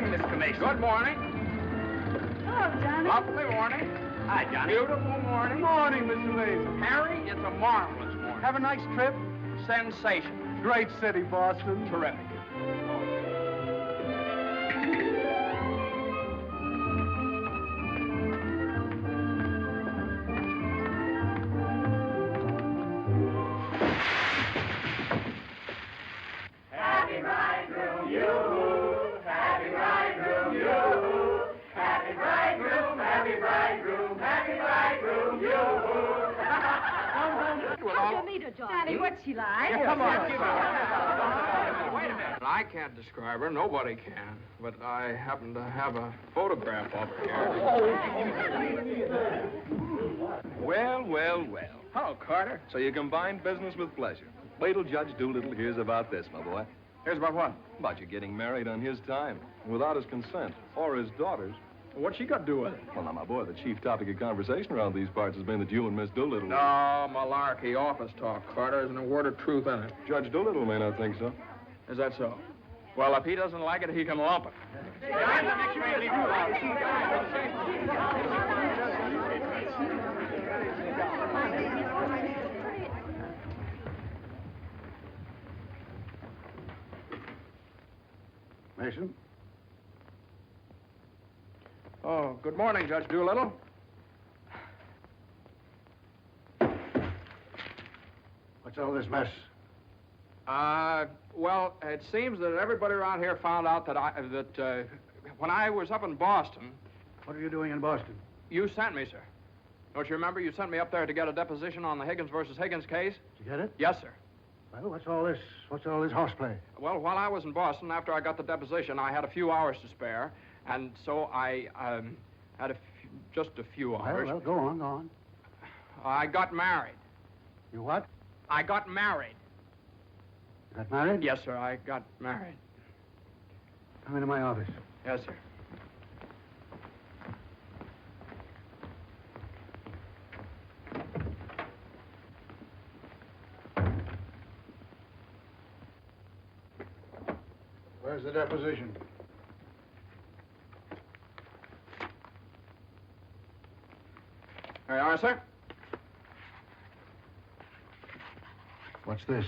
morning, Mr. Mason. Good morning. Hello, Johnny. Lovely morning. Hi, Johnny. Beautiful morning. Good morning, Mr. Mason. Harry, it's a marvelous morning. Have a nice trip? Sensation. Great city, Boston. Terrific. Happy bridegroom, you. Happy bridegroom, you. Happy bridegroom, happy bridegroom, happy bridegroom, you. How'd you meet her, Johnny? What's she like? Come on. Wait a minute. I can't describe her. Nobody can. But I happen to have a photograph of her here. Well, well, well. Hello, Carter. So you combine business with pleasure. Wait till Judge Doolittle hears about this, my boy. Here's about what? About you getting married on his time, without his consent, or his daughter's. What's she got to do with it? Well, now, my boy, the chief topic of conversation around these parts has been that you and Miss Doolittle... No, malarkey, office talk, Carter. Isn't a word of truth in it. Judge Doolittle may not think so. Is that so? Well, if he doesn't like it, he can lump it. Mason? Oh, good morning, Judge Doolittle. What's all this mess? Well, it seems that everybody around here found out that when I was up in Boston... What are you doing in Boston? You sent me, sir. Don't you remember? You sent me up there to get a deposition on the Higgins versus Higgins case? Did you get it? Yes, sir. Well, what's all this horseplay? Well, while I was in Boston, after I got the deposition, I had a few hours to spare, and so I had just a few hours. Well, go on. I got married. You what? I got married. You got married? Yes, sir, I got married. Come into my office. Yes, sir. Where's the deposition? There you are, sir. What's this?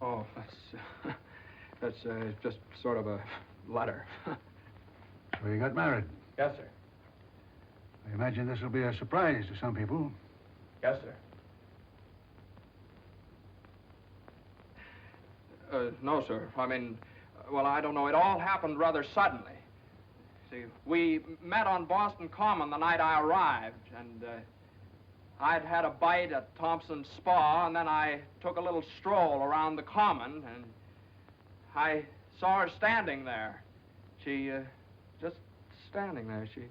Oh, that's just sort of a letter. So you got married. Yes, sir. I imagine this will be a surprise to some people. Yes, sir. No, sir. I mean, well, I don't know. It all happened rather suddenly. See, we met on Boston Common the night I arrived, and I'd had a bite at Thompson's Spa, and then I took a little stroll around the Common, and I saw her standing there. She, just standing there. She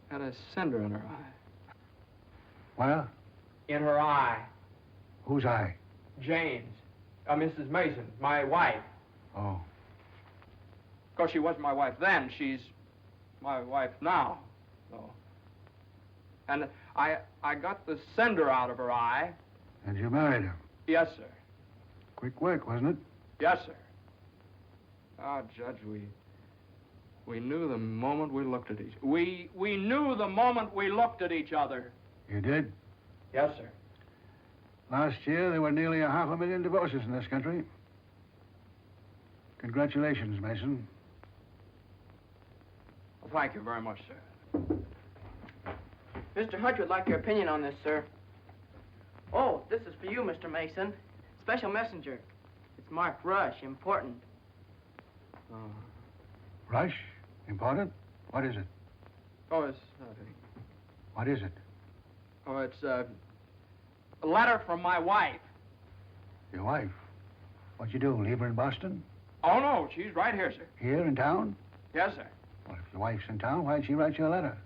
had a cinder in her eye. Well? In her eye. Whose eye? Jane's. Mrs. Mason, my wife. Oh. Of course, she was my wife then. She's my wife now. So. And I got the cinder out of her eye. And you married her? Yes, sir. Quick work, wasn't it? Yes, sir. Ah, Judge, we knew the moment we looked at each... We knew the moment we looked at each other. You did? Yes, sir. Last year, there were nearly 500,000 divorces in this country. Congratulations, Mason. Well, thank you very much, sir. Mr. Hutch would like your opinion on this, sir. Oh, this is for you, Mr. Mason. Special messenger. It's marked Rush, important. Rush? Important? What is it? Oh, it's... What is it? Oh, it's, a letter from my wife. Your wife? What'd you do, leave her in Boston? Oh, no, she's right here, sir. Here in town? Yes, sir. Well, if your wife's in town, why'd she write you a letter?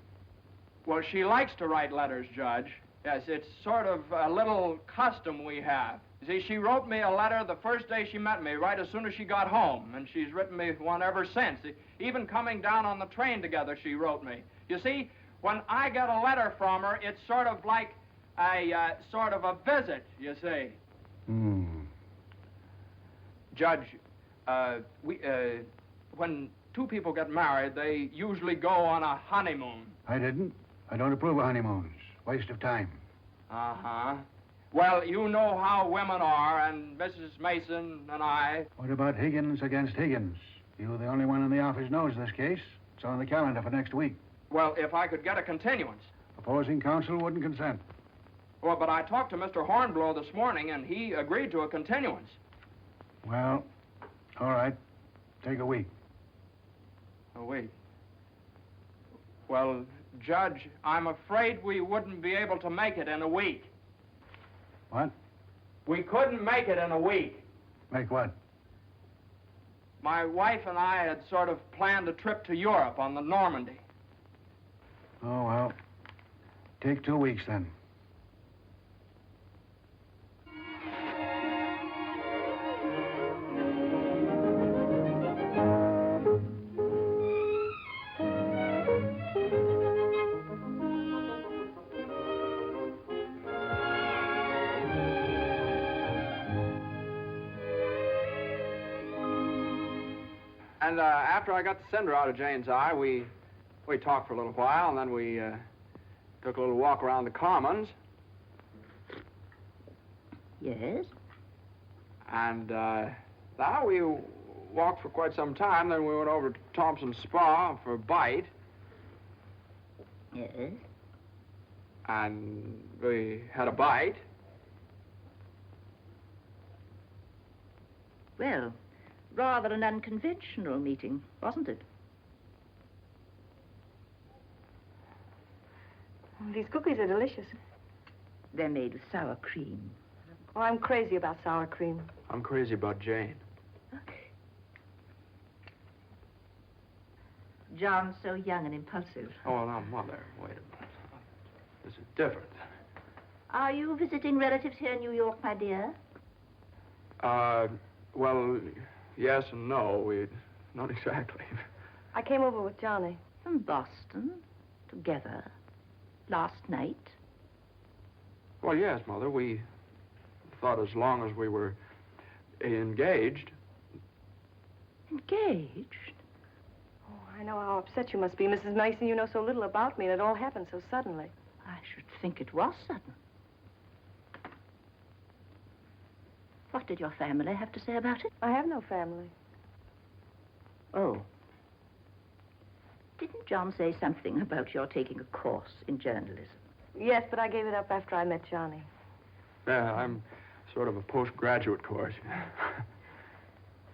Well, she likes to write letters, Judge. Yes, it's sort of a little custom we have. You see, she wrote me a letter the first day she met me, right as soon as she got home, and she's written me one ever since. Even coming down on the train together, she wrote me. You see, when I get a letter from her, it's sort of like a visit, you see. Judge, when two people get married, they usually go on a honeymoon. I didn't. I don't approve of honeymoons. Waste of time. Uh-huh. Well, you know how women are, and Mrs. Mason and I... What about Higgins against Higgins? You're the only one in the office knows this case. It's on the calendar for next week. Well, if I could get a continuance. Opposing counsel wouldn't consent. Well, but I talked to Mr. Hornblow this morning, and he agreed to a continuance. Well, all right. Take a week. A week? Well, Judge, I'm afraid we wouldn't be able to make it in a week. What? We couldn't make it in a week. Make what? My wife and I had sort of planned a trip to Europe on the Normandy. Oh, well. Take 2 weeks, then. And after I got the cinder out of Jane's eye, we talked for a little while, and then we took a little walk around the Commons. Yes? And now we walked for quite some time. Then we went over to Thompson's Spa for a bite. Yes? And we had a bite. Well, rather an unconventional meeting, wasn't it? These cookies are delicious. They're made with sour cream. Oh, I'm crazy about sour cream. I'm crazy about Jane. Okay. John's so young and impulsive. Oh, now, Mother, wait a minute. This is different. Are you visiting relatives here in New York, my dear? Well, yes and no. Not exactly. I came over with Johnny. From Boston, together, last night. Well, yes, Mother. We thought as long as we were engaged. Engaged? Oh, I know how upset you must be, Mrs. Mason. You know so little about me, and it all happened so suddenly. I should think it was sudden. What did your family have to say about it? I have no family. Oh. Didn't John say something about your taking a course in journalism? Yes, but I gave it up after I met Johnny. Yeah, I'm sort of a postgraduate course.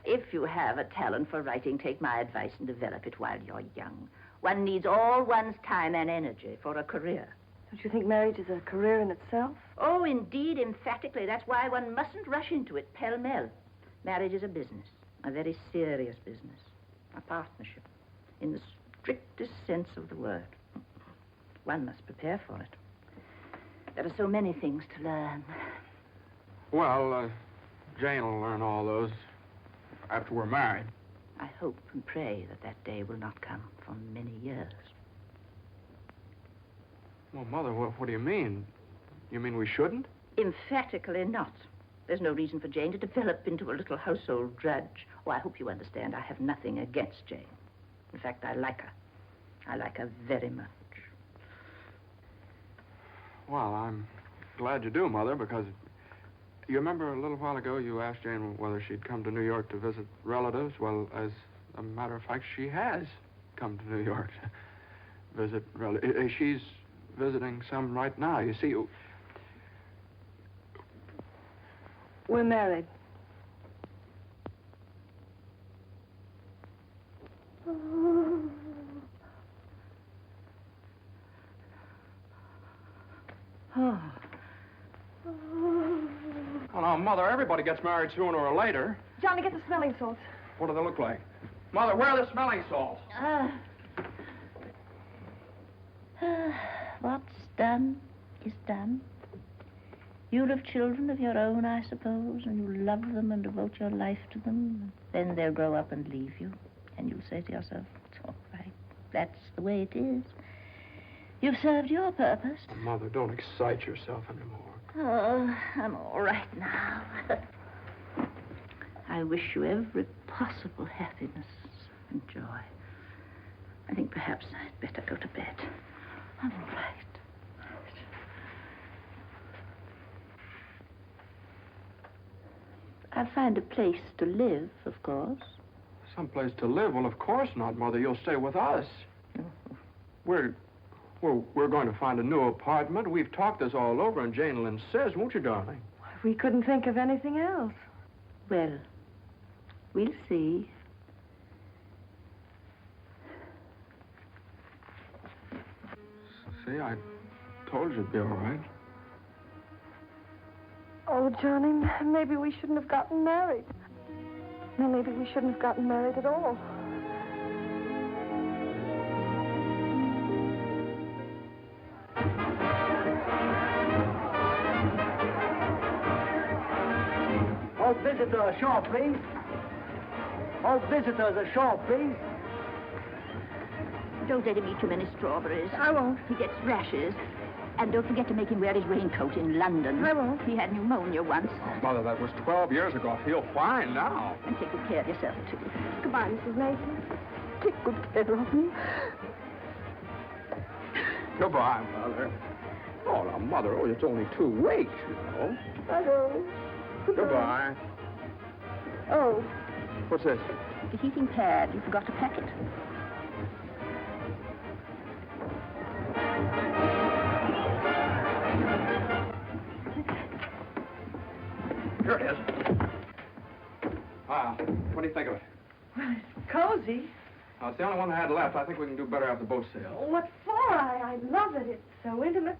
If you have a talent for writing, take my advice and develop it while you're young. One needs all one's time and energy for a career. Don't you think marriage is a career in itself? Oh, indeed, emphatically. That's why one mustn't rush into it pell-mell. Marriage is a business, a very serious business, a partnership, in the strictest sense of the word. One must prepare for it. There are so many things to learn. Well, Jane will learn all those after we're married. I hope and pray that that day will not come for many years. Well, Mother, what do you mean? You mean we shouldn't? Emphatically not. There's no reason for Jane to develop into a little household drudge. Oh, I hope you understand I have nothing against Jane. In fact, I like her. I like her very much. Well, I'm glad you do, Mother, because you remember a little while ago you asked Jane whether she'd come to New York to visit relatives? Well, as a matter of fact, she has come to New York to visit relatives. She's visiting some right now. You see, We're married. Oh. well, now, Mother, everybody gets married sooner or later. Johnny, get the smelling salts. What do they look like? Mother, where are the smelling salts? What's done is done. You'll have children of your own, I suppose, and you'll love them and devote your life to them. Then they'll grow up and leave you, and you'll say to yourself, it's all right. That's the way it is. You've served your purpose. Mother, don't excite yourself anymore. Oh, I'm all right now. I wish you every possible happiness and joy. I think perhaps I'd better go to bed. I'm all right. I'll find a place to live, of course. Someplace to live? Well, of course not, Mother. You'll stay with us. We're going to find a new apartment. We've talked this all over, and Jane will insist, won't you, darling? We couldn't think of anything else. Well, we'll see. See, I told you it'd be all right. Oh, Johnny, maybe we shouldn't have gotten married. No, maybe we shouldn't have gotten married at all. All visitors ashore, please. All visitors ashore, please. Don't let him eat too many strawberries. I won't. He gets rashes. And don't forget to make him wear his raincoat in London. I won't. He had pneumonia once. Oh, Mother, that was 12 years ago. Feel fine now. And take good care of yourself, too. Goodbye, Mrs. Mason. Take good care of me. Goodbye, Mother. Oh, now, Mother, it's only 2 weeks, you know. I know. Goodbye. Oh. What's this? The heating pad. You forgot to pack it. Here it is. What do you think of it? Well, it's cozy. It's the only one I had left. I think we can do better after boat sale. What for? I love it. It's so intimate.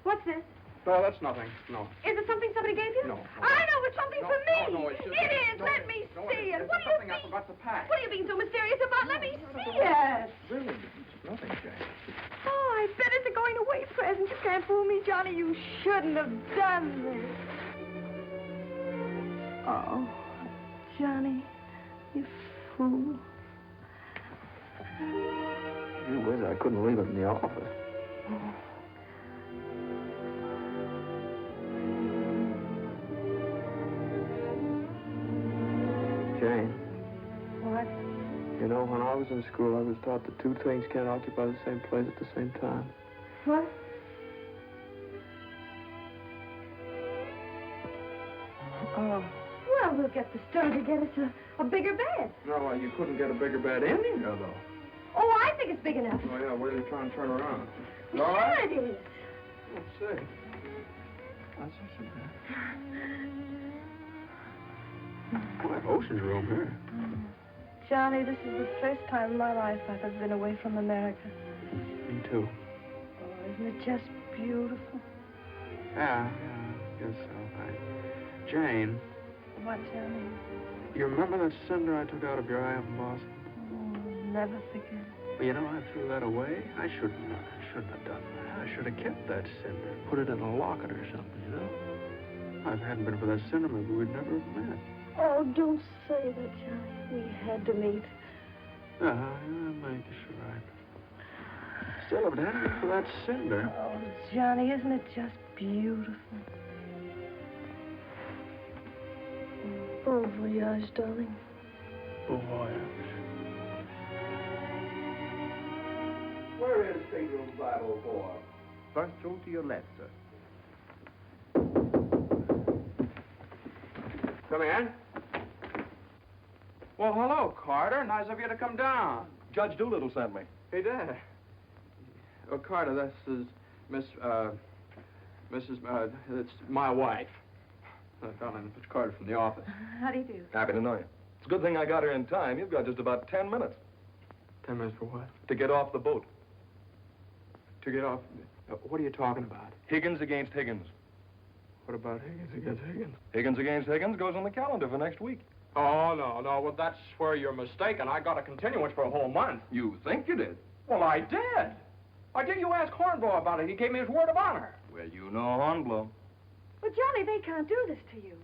What's this? No, that's nothing. No. Is it something somebody gave you? No. I know it's something for me. No, it's just... It is. Let me see it. What do you something I mean? forgot to pack. What are you being so mysterious about? Let me see it. Really, it's nothing, Jane. Oh, I bet it's a going-away present. You can't fool me, Johnny. You shouldn't have done this. Oh, Johnny, you fool. Gee whiz, I couldn't leave it in the office. Oh. Jane. What? You know, when I was in school, I was taught that 2 things can't occupy the same place at the same time. What? Oh. Well, we'll get the store to get us a bigger bed. No, you couldn't get a bigger bed anywhere, though. Oh, I think it's big enough. Oh, yeah, where are you trying to turn around? Sure All right. it is. Let's see. That's not so bad. Boy, ocean's room here. Johnny, this is the first time in my life I've ever been away from America. Me too. Oh, isn't it just beautiful? Yeah, I guess so. Jane. What, Johnny? You remember that cinder I took out of your eye up in Boston? Oh, never forget. Well, you know, I threw that away. I shouldn't have done that. I should have kept that cinder, put it in a locket or something, you know? If it hadn't been for that cinder, maybe we'd never have met. Oh, don't say that, Johnny. We had to meet. Yeah, maybe you're right. Still, if it hadn't been for that cinder... Oh, Johnny, isn't it just beautiful? Bon voyage, darling. Bon voyage. Where is stateroom 504? First room to your left, sir. Come in. Well, hello, Carter. Nice of you to come down. Judge Doolittle sent me. He did. Oh, Carter, this is it's my wife. Darling, it's Carter from the office. How do you do? Happy to know you. It's a good thing I got here in time. You've got just about 10 minutes 10 minutes for what? to get off the boat. To get off... what are you talking about? Higgins against Higgins. What about Higgins against Higgins? Higgins against Higgins goes on the calendar for next week. Oh, no. Well, that's where you're mistaken. I got a continuance for a whole month. You think you did? Well, I did. Why didn't you ask Hornblow about it? He gave me his word of honor. Well, you know Hornblow. But, Johnny, they can't do this to you.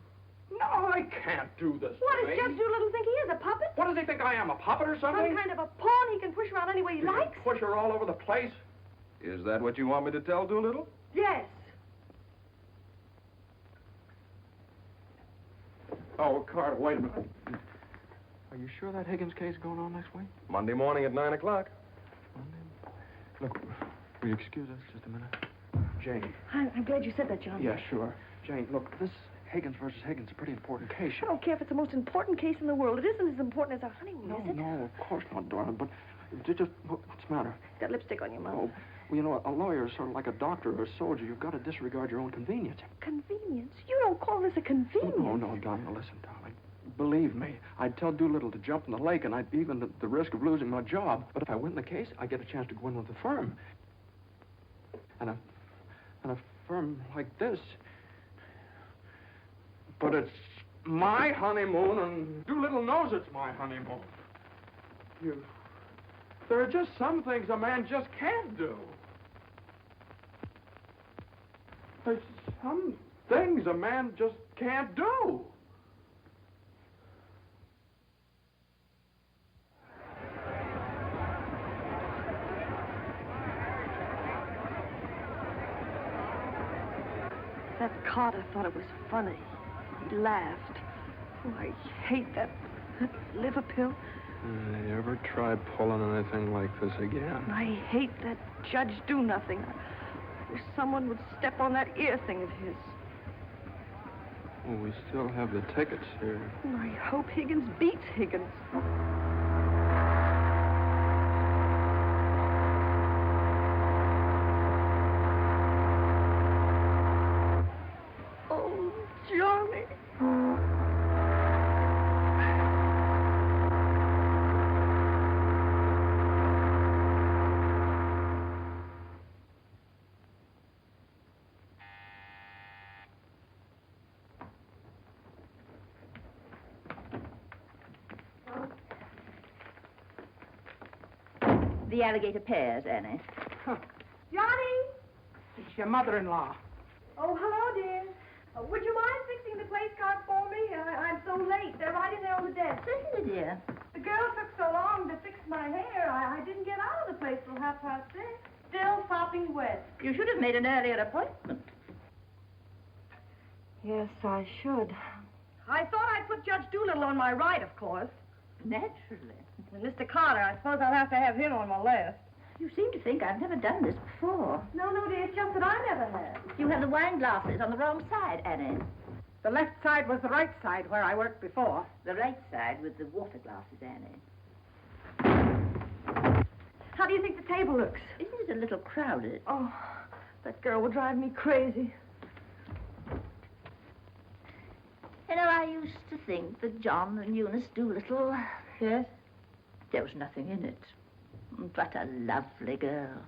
No, I can't do this What to does me. Judge Doolittle think he is, a puppet? What does he think I am, a puppet or something? Some kind of a pawn he can push around any way he You can likes? push her all over the place. Is that what you want me to tell Doolittle? Oh, Carter, wait a minute. Are you sure that Higgins case is going on next week? Monday morning at 9 o'clock. Monday? Look, will you excuse us just a minute? Jane. I'm glad you said that, John. Yeah, sure. Jane, look, this Higgins versus Higgins is a pretty important case. I don't care if it's the most important case in the world. It isn't as important as our honeymoon, is it? No, of course not, darling, but just what's the matter? You've got lipstick on your mouth. Oh, well, you know, a lawyer is sort of like a doctor or a soldier. You've got to disregard your own convenience. Convenience? You don't call this a convenience. No, darling, listen, darling. Believe me, I'd tell Doolittle to jump in the lake, and I'd even at the risk of losing my job. But if I win the case, I get a chance to go in with the firm. And a firm like this. But it's my honeymoon, and Doolittle knows it's my honeymoon. There are just some things a man just can't do. There's some things a man just can't do. That Carter thought it was funny. He laughed. Oh, I hate that liver pill. You ever try pulling anything like this again? I hate that Judge Do-Nothing. I wish someone would step on that ear thing of his. Well, we still have the tickets here. I hope Higgins beats Higgins. Oh, Johnny. The alligator pears, Annie. Huh. Johnny! It's your mother-in-law. Oh, hello, dear. Would you mind fixing the place card for me? I'm so late. They're right in there on the desk. Certainly, dear. The girl took so long to fix my hair, I didn't get out of the place till 6:30. Still sopping wet. You should have made an earlier appointment. Yes, I should. I thought I'd put Judge Doolittle on my right, of course. Naturally. And Mr. Carter, I suppose I'll have to have him on my left. You seem to think I've never done this before. No, dear, it's just that I never have. You have the wine glasses on the wrong side, Annie. The left side was the right side where I worked before. The right side with the water glasses, Annie. How do you think the table looks? Isn't it a little crowded? Oh, that girl will drive me crazy. You know, I used to think that John and Eunice Doolittle... Yes? There was nothing in it. But a lovely girl.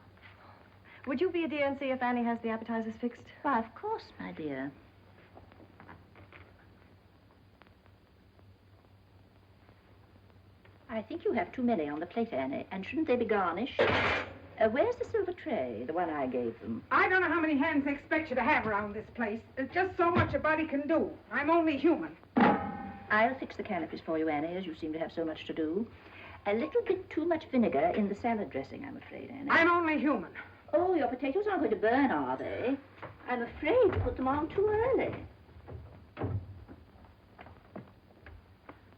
Would you be a dear and see if Annie has the appetizers fixed? Why, of course, my dear. I think you have too many on the plate, Annie. And shouldn't they be garnished? Where's the silver tray, the one I gave them? I don't know how many hands they expect you to have around this place. There's just so much a body can do. I'm only human. I'll fix the canopies for you, Annie, as you seem to have so much to do. A little bit too much vinegar in the salad dressing, I'm afraid, Annie. I'm only human. Oh, your potatoes aren't going to burn, are they? I'm afraid you put them on too early.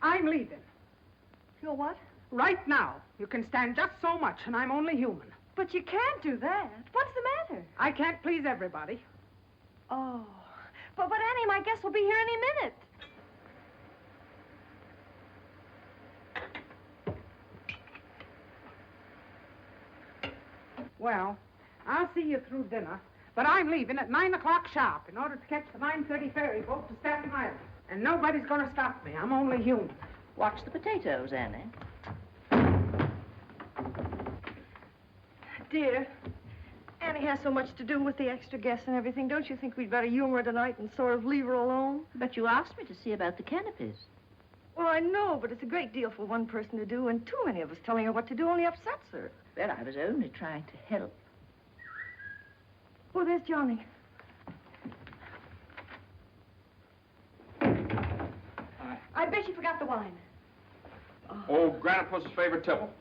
I'm leaving. You're what? Right now. You can stand just so much, and I'm only human. But you can't do that. What's the matter? I can't please everybody. Oh. But Annie, my guest will be here any minute. Well, I'll see you through dinner, but I'm leaving at 9 o'clock sharp in order to catch the 9:30 ferry boat to Staten Island. And nobody's going to stop me. I'm only human. Watch the potatoes, Annie. Dear, Annie has so much to do with the extra guests and everything. Don't you think we'd better humor her tonight and sort of leave her alone? But you asked me to see about the canopies. Well, I know, but it's a great deal for one person to do, and too many of us telling her what to do only upsets her. Well, I was only trying to help. Oh, there's Johnny. I bet you forgot the wine. Oh, Grandpa's favorite tipple.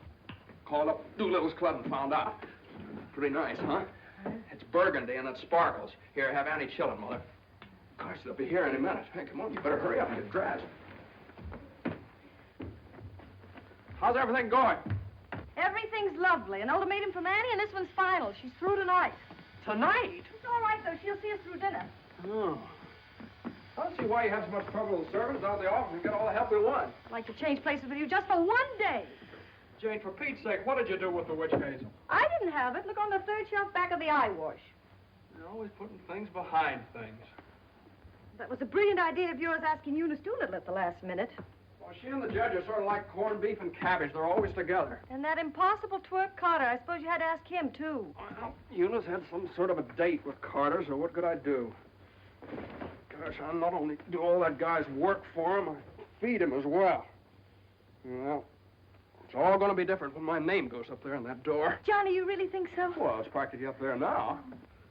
Called up Doolittle's club and found out. Pretty nice, huh? It's burgundy and it sparkles. Here, have Annie chillin', Mother. Of course, they'll be here any minute. Hey, come on, you better hurry up and get dressed. How's everything going? Everything's lovely. An ultimatum from Annie, and this one's final. She's through tonight. Tonight? It's all right, though. She'll see us through dinner. Oh. I don't see why you have so much trouble with the servants. Out of the office and get all the help we want. I'd like to change places with you just for one day. Jane, for Pete's sake, what did you do with the witch hazel? I didn't have it. Look on the third shelf back of the eye wash. You're always putting things behind things. That was a brilliant idea of yours asking Eunice Doolittle at the last minute. Well, she and the judge are sort of like corned beef and cabbage. They're always together. And that impossible twerp Carter. I suppose you had to ask him, too. Well, Eunice had some sort of a date with Carter, so what could I do? Gosh, I not only do all that guy's work for him, I feed him as well. Well, it's all going to be different when my name goes up there on that door. Johnny, you really think so? Well, it's practically up there now.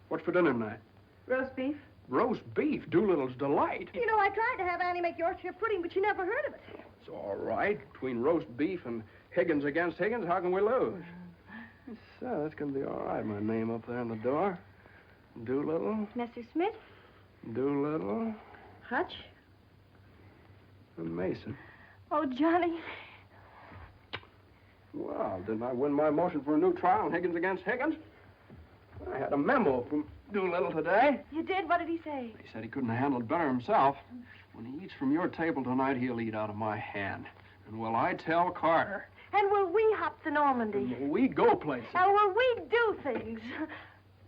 What's for dinner tonight? Roast beef. Roast beef, Doolittle's delight. You know, I tried to have Annie make Yorkshire pudding, but she never heard of it. It's all right. Between roast beef and Higgins against Higgins, how can we lose? So, that's going to be all right, my name up there on the door. Doolittle, Mr. Smith? Doolittle, Hutch? and Mason. Oh, Johnny. Well, didn't I win my motion for a new trial on Higgins against Higgins? I had a memo from Doolittle today. You did? What did he say? He said he couldn't have handled it better himself. When he eats from your table tonight, he'll eat out of my hand. And will I tell Carter? And will we hop to Normandy? And will we go places? And will we do things?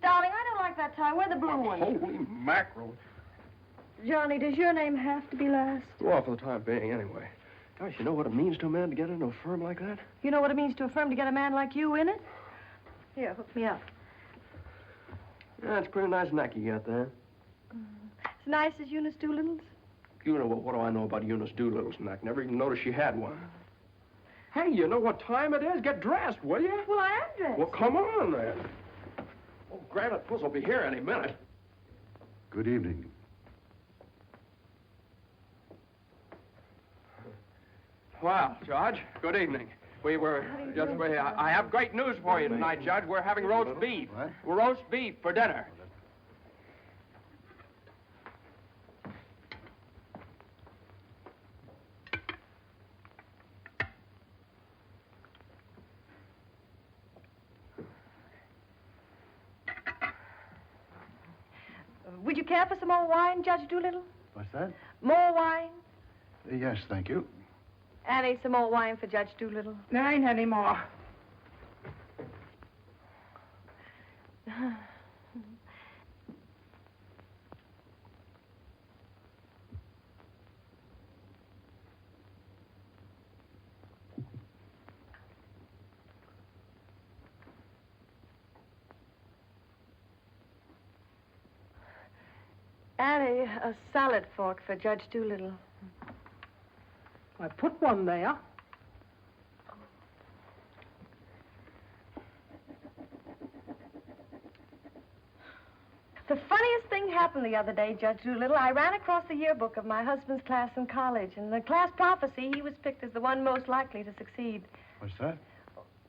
Darling, I don't like that tie. Wear the blue one. Holy mackerel. Johnny, does your name have to be last? Well, for the time being, anyway. Gosh, you know what it means to a man to get into a firm like that? You know what it means to a firm to get a man like you in it? Here, hook me up. Yeah, it's a pretty nice neck you got there. As nice as Eunice Doolittle's? You know, what do I know about Eunice Doolittle's neck? Never even noticed she had one. Hey, you know what time it is? Get dressed, will you? Well, I am dressed. Well, come on, then. Oh, Granite Puss will be here any minute. Good evening. Well, Judge, good evening. I have great news for you tonight, Judge. We're having roast beef. What? Roast beef for dinner. Would you care for some more wine, Judge Doolittle? What's that? More wine? Yes, thank you. Annie, some more wine for Judge Doolittle. There ain't any more. Annie, a salad fork for Judge Doolittle. I put one there. The funniest thing happened the other day, Judge Doolittle. I ran across the yearbook of my husband's class in college. In the class prophecy, he was picked as the one most likely to succeed. What's that?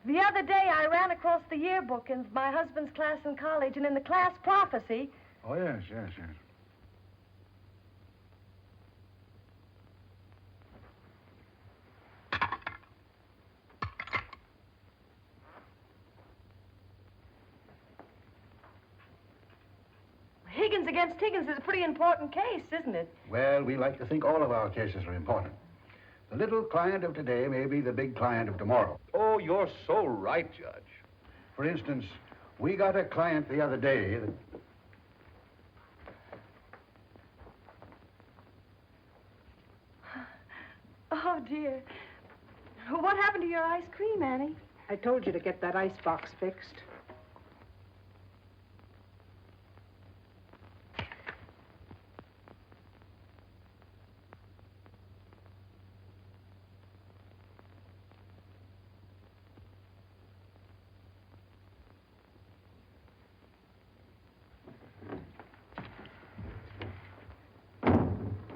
The other day, I ran across the yearbook in my husband's class in college, and in the class prophecy... Oh, yes. Higgins against Higgins is a pretty important case, isn't it? Well, we like to think all of our cases are important. The little client of today may be the big client of tomorrow. Oh, you're so right, Judge. For instance, we got a client the other day that... Oh, dear. What happened to your ice cream, Annie? I told you to get that icebox fixed.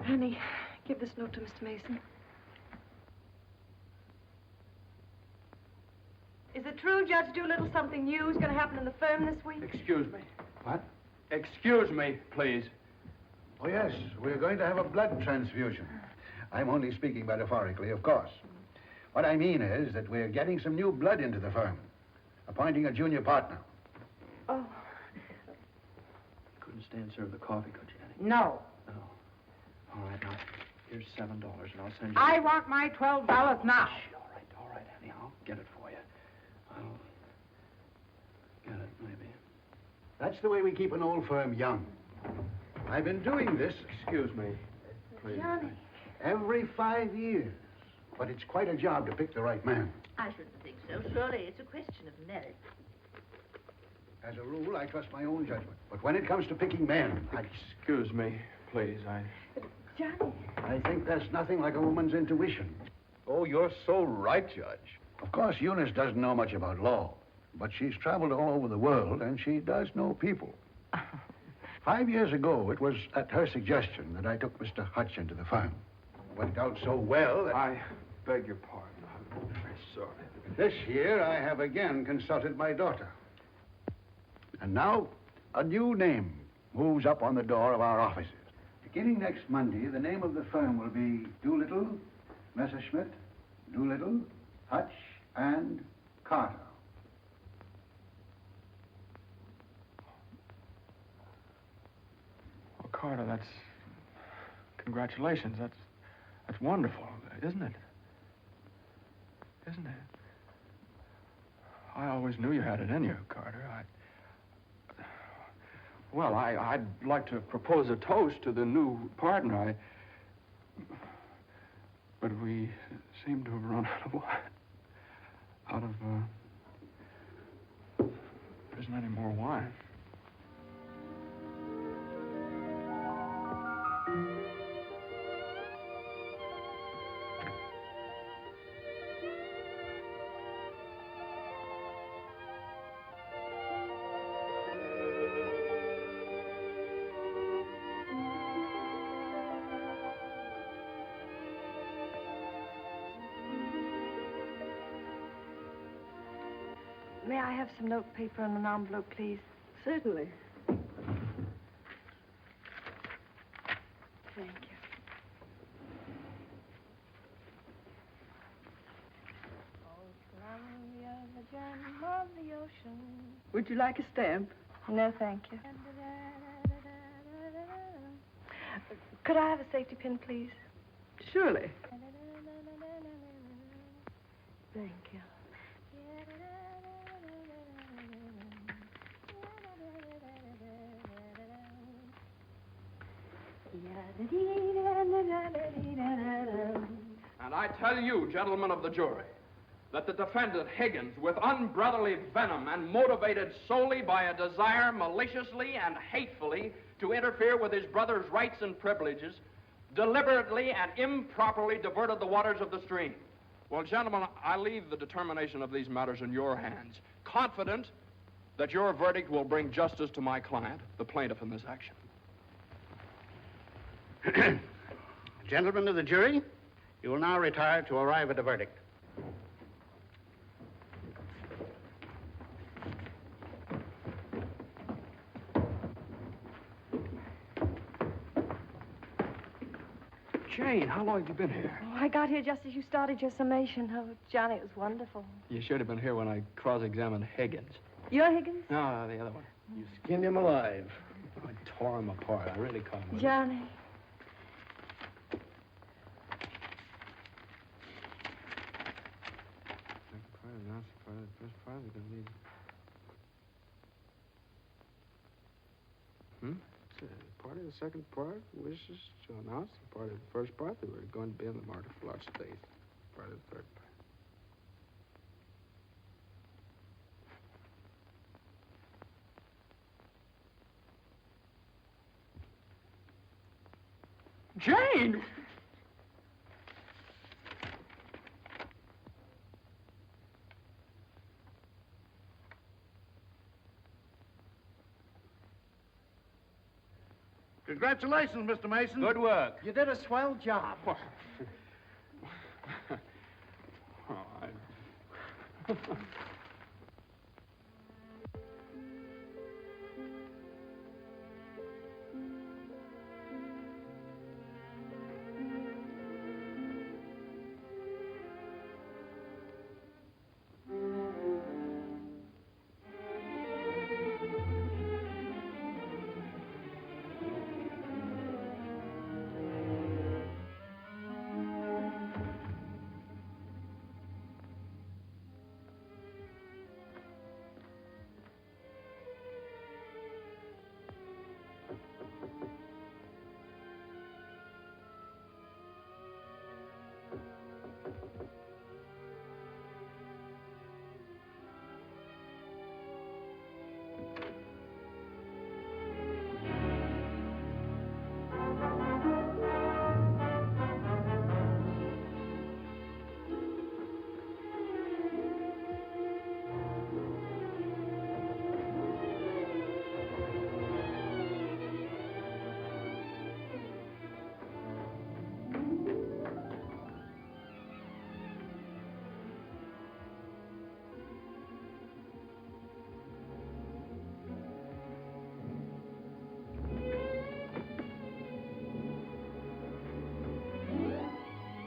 Annie, give this note to Mr. Mason. Is it true, Judge Doolittle, something new is going to happen in the firm this week? Excuse me. What? Excuse me, please. Oh, yes, we're going to have a blood transfusion. I'm only speaking metaphorically, of course. What I mean is that we're getting some new blood into the firm, appointing a junior partner. Oh. Couldn't stand serve the coffee, could you, Annie? No. No. All right, now, here's $7, and I'll send you... I want my $12 now. Shh, all right, Annie, I'll get it for you. I'll get it, maybe. That's the way we keep an old firm young. I've been doing this... Excuse me, please. Johnny. Every 5 years. But it's quite a job to pick the right man. I shouldn't think so. Surely it's a question of merit. As a rule, I trust my own judgment. But when it comes to picking men, Excuse me, please, Johnny. I think there's nothing like a woman's intuition. Oh, you're so right, Judge. Of course, Eunice doesn't know much about law, but she's traveled all over the world, and she does know people. 5 years ago, it was at her suggestion that I took Mr. Hutch into the firm. It worked out so well that... I beg your pardon. I'm very sorry. This year, I have again consulted my daughter. And now, a new name moves up on the door of our offices. Beginning next Monday, the name of the firm will be Doolittle, Messerschmitt, Doolittle, Hutch, and Carter. Well, Carter, that's... Congratulations. That's wonderful, isn't it? Isn't it? I always knew you had it in you, Carter. Well, I'd like to propose a toast to the new partner. But we seem to have run out of wine. There isn't any more wine. May I have some note paper and an envelope, please? Certainly. Thank you. Would you like a stamp? No, thank you. Could I have a safety pin, please? Surely. Thank you. And I tell you, gentlemen of the jury, that the defendant, Higgins, with unbrotherly venom and motivated solely by a desire maliciously and hatefully to interfere with his brother's rights and privileges, deliberately and improperly diverted the waters of the stream. Well, gentlemen, I leave the determination of these matters in your hands, confident that your verdict will bring justice to my client, the plaintiff in this action. Gentlemen of the jury, you will now retire to arrive at a verdict. Jane, how long have you been here? Oh, I got here just as you started your summation. Oh, Johnny, it was wonderful. You should have been here when I cross-examined Higgins. You're Higgins? No, the other one. You skinned him alive. I tore him apart. I really caught him with it. Johnny. Part of the second part wishes to announce the part of the first part that we're going to be in the market for large space. Part of the third part. Jane! Congratulations, Mr. Mason. Good work. You did a swell job.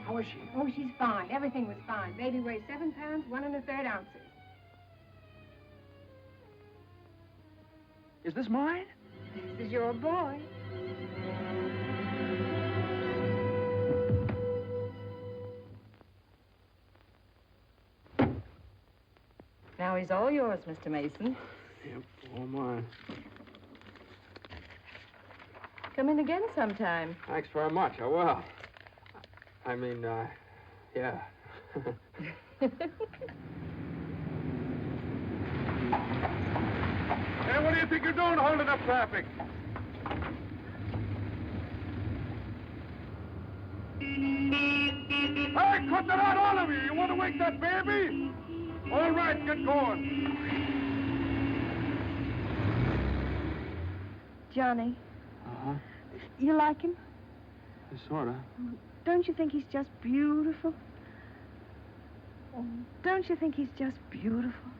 How is she? Oh, she's fine. Everything was fine. Baby weighs 7 pounds, 1 1/3 ounces. Is this mine? This is your boy. Now he's all yours, Mr. Mason. Yep, all mine. Come in again sometime. Thanks very much. I will. I mean, yeah. Hey, what do you think you're doing holding up traffic? Hey, cut that out, all of you! You want to wake that baby? All right, get going. Johnny, Uh-huh. you like him? Sort of. Don't you think he's just beautiful? Don't you think he's just beautiful?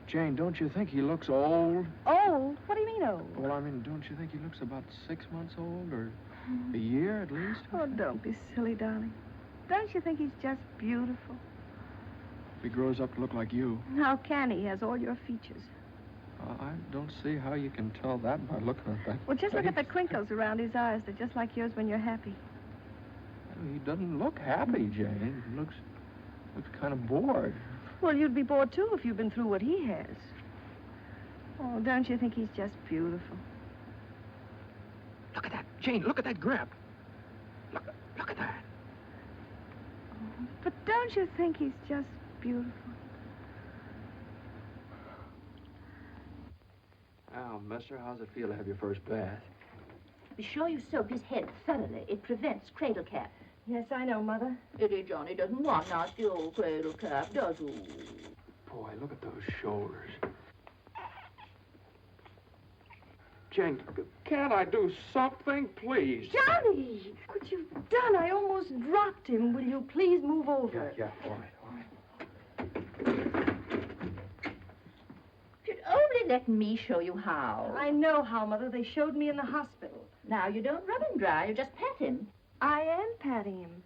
Jane, don't you think he looks old? Old? What do you mean old? Well, I mean, don't you think he looks about 6 months old, or a year at least? Oh, don't be silly, darling. Don't you think he's just beautiful? If he grows up to look like you. How can he? He has all your features. I don't see how you can tell that by looking at that. Well, just look at the face. crinkles around his eyes. They're just like yours when you're happy. He doesn't look happy, Jane. He looks kind of bored. Well, you'd be bored, too, if you'd been through what he has. Oh, don't you think he's just beautiful? Look at that. Jane, look at that grip. Look at that. But don't you think he's just beautiful? Well, mister, how's it feel to have your first bath? Be sure you soak his head thoroughly. It prevents cradle cap. Yes, I know, Mother. Eddie Johnny doesn't want nasty old cradle cap, does he? Boy, look at those shoulders. Jane, can't I do something, please? Johnny! What you've done, I almost dropped him. Will you please move over? Yeah, all right. You'd only let me show you how. I know how, Mother. They showed me in the hospital. Now, you don't rub him dry, you just pat him. I am patting him.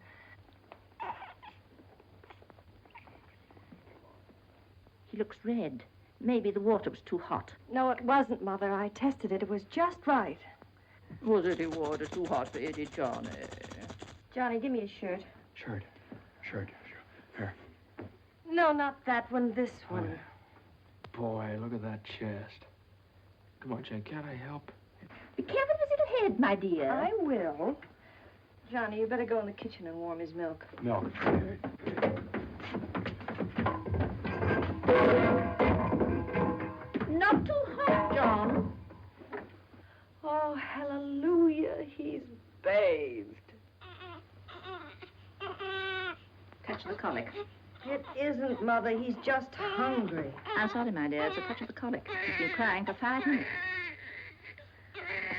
He looks red. Maybe the water was too hot. No, it wasn't, Mother. I tested it. It was just right. Was any water too hot for Eddie Johnny? Johnny, give me a shirt. Shirt. Here. No, not that one. This one. Boy, look at that chest. Come on, Jane, can't I help? Be careful of his little head, my dear. I will. Johnny, you better go in the kitchen and warm his milk. Milk. Not too hot, John. Oh, hallelujah. He's bathed. Touch the colic. It isn't, Mother. He's just hungry. I'm sorry, my dear. It's a touch of the colic. He's been crying for 5 minutes.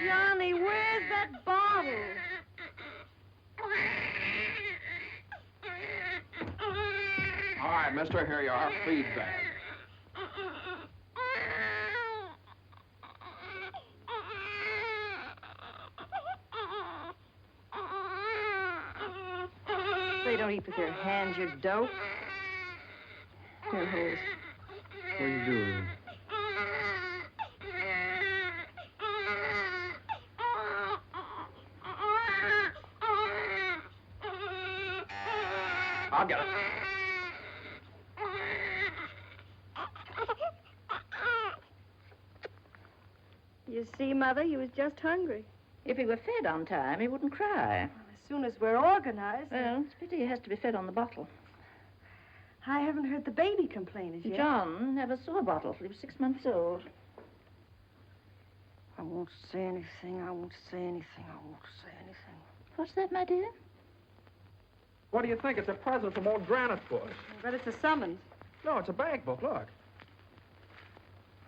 Johnny, where's that bottle? All right, mister, here you are. Feed bag. They don't eat with their hands, you dope. Here, Horace. What are you doing? I'll get it. You see, Mother, he was just hungry. If he were fed on time, he wouldn't cry. As soon as we're organized. Well, it's a pity he has to be fed on the bottle. I haven't heard the baby complain as yet. John never saw a bottle till he was 6 months old. I won't say anything. I won't say anything. I won't say anything. What's that, my dear? What do you think? It's a present from old Granite Puss. But it's a summons. No, it's a bank book. Look.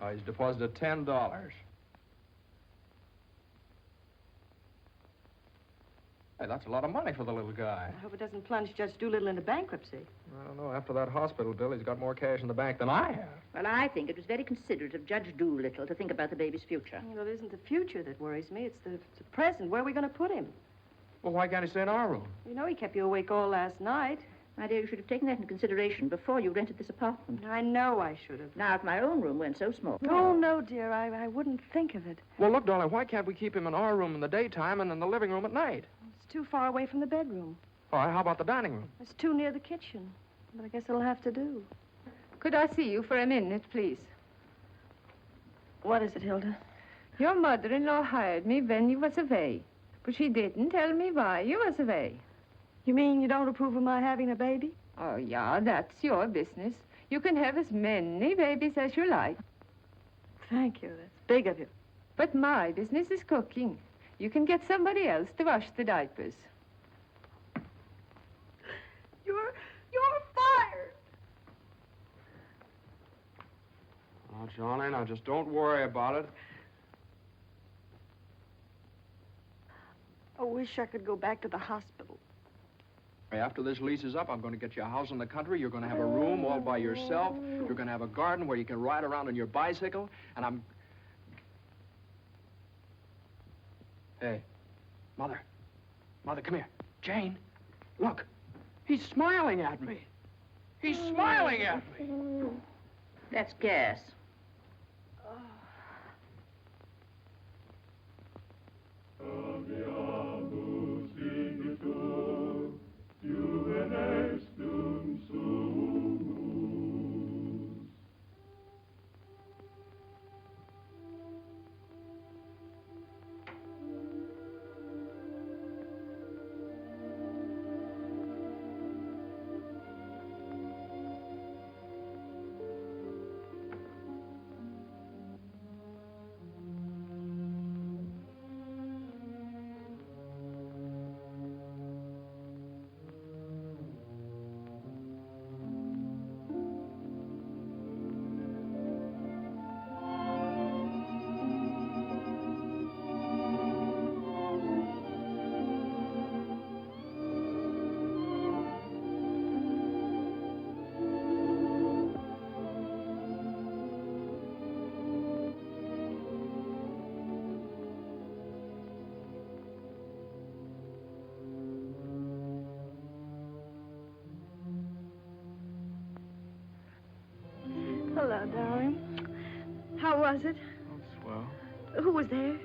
Oh, he's deposited $10. Hey, that's a lot of money for the little guy. I hope it doesn't plunge Judge Doolittle into bankruptcy. I don't know. After that hospital bill, he's got more cash in the bank than I have. Well, I think it was very considerate of Judge Doolittle to think about the baby's future. Well, it isn't the future that worries me. It's the present. Where are we going to put him? Well, why can't he stay in our room? You know he kept you awake all last night. My dear, you should have taken that into consideration before you rented this apartment. I know I should have. Now, if my own room weren't so small. Oh, no, dear. I wouldn't think of it. Well, look, darling, why can't we keep him in our room in the daytime and in the living room at night? It's too far away from the bedroom. All right, how about the dining room? It's too near the kitchen. But I guess it'll have to do. Could I see you for a minute, please? What is it, Hilda? Your mother-in-law hired me when you was away, but she didn't tell me why you was away. You mean you don't approve of my having a baby? Oh, yeah, that's your business. You can have as many babies as you like. Thank you. That's big of you. But my business is cooking. You can get somebody else to wash the diapers. You're fired. Oh, Johnny, now just don't worry about it. I wish I could go back to the hospital. After this lease is up, I'm going to get you a house in the country. You're going to have a room all by yourself. You're going to have a garden where you can ride around on your bicycle. And I'm... Hey, Mother. Mother, come here. Jane, look. He's smiling at me. He's smiling at me. That's gas. Hello, darling. How was it? Oh, swell. Who was there?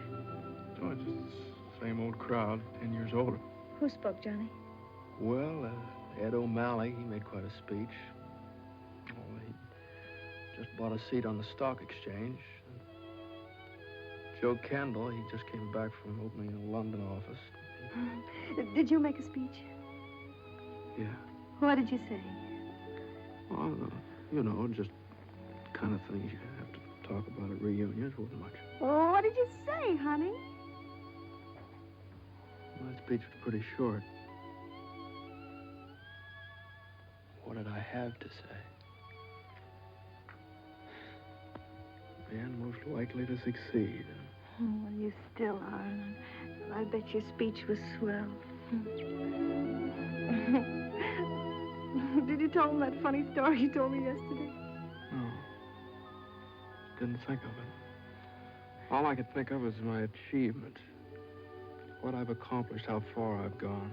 Oh, just the same old crowd, 10 years older. Who spoke, Johnny? Well, Ed O'Malley, he made quite a speech. Oh, he just bought a seat on the stock exchange. Joe Kendall, he just came back from opening a London office. Did you make a speech? Yeah. What did you say? Well, you know, just kind of things you have to talk about at reunions. Wasn't much. Oh, what did you say, honey? My speech was pretty short. What did I have to say? Man most likely to succeed. Oh, well, you still are. I bet your speech was swell. Did you tell him that funny story you told me yesterday? No. Didn't think of it. All I could think of was my achievement. What I've accomplished, how far I've gone.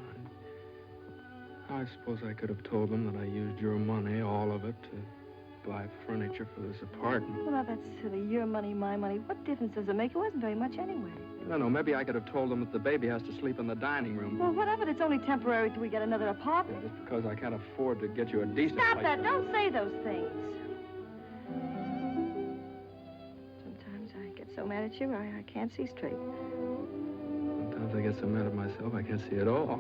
I suppose I could have told them that I used your money, all of it, to buy furniture for this apartment. Well, now, that's silly. Your money, my money. What difference does it make? It wasn't very much anyway. No, maybe I could have told them that the baby has to sleep in the dining room. Well, what of it? It's only temporary till we get another apartment. Just because I can't afford to get you a decent Stop place that. to Don't live. say those things. Sometimes I get so mad at you, I can't see straight. I get so mad at myself I can't see at all.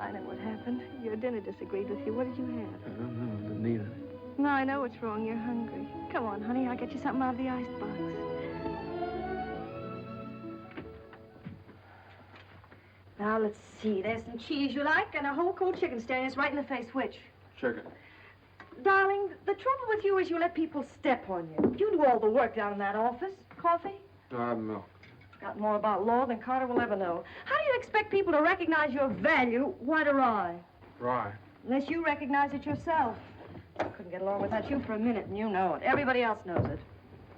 I know what happened. Your dinner disagreed with you. What did you have? I don't know. I didn't eat it. No, I know what's wrong. You're hungry. Come on, honey. I'll get you something out of the icebox. Now, let's see. There's some cheese you like and a whole cold chicken staring us right in the face. Which? Chicken. Darling, the trouble with you is you let people step on you. You do all the work down in that office. Coffee? Do I have milk? Got more about law than Carter will ever know. How do you expect people to recognize your value, white or rye? Rye. Unless you recognize it yourself. I couldn't get along without you for a minute, and you know it. Everybody else knows it.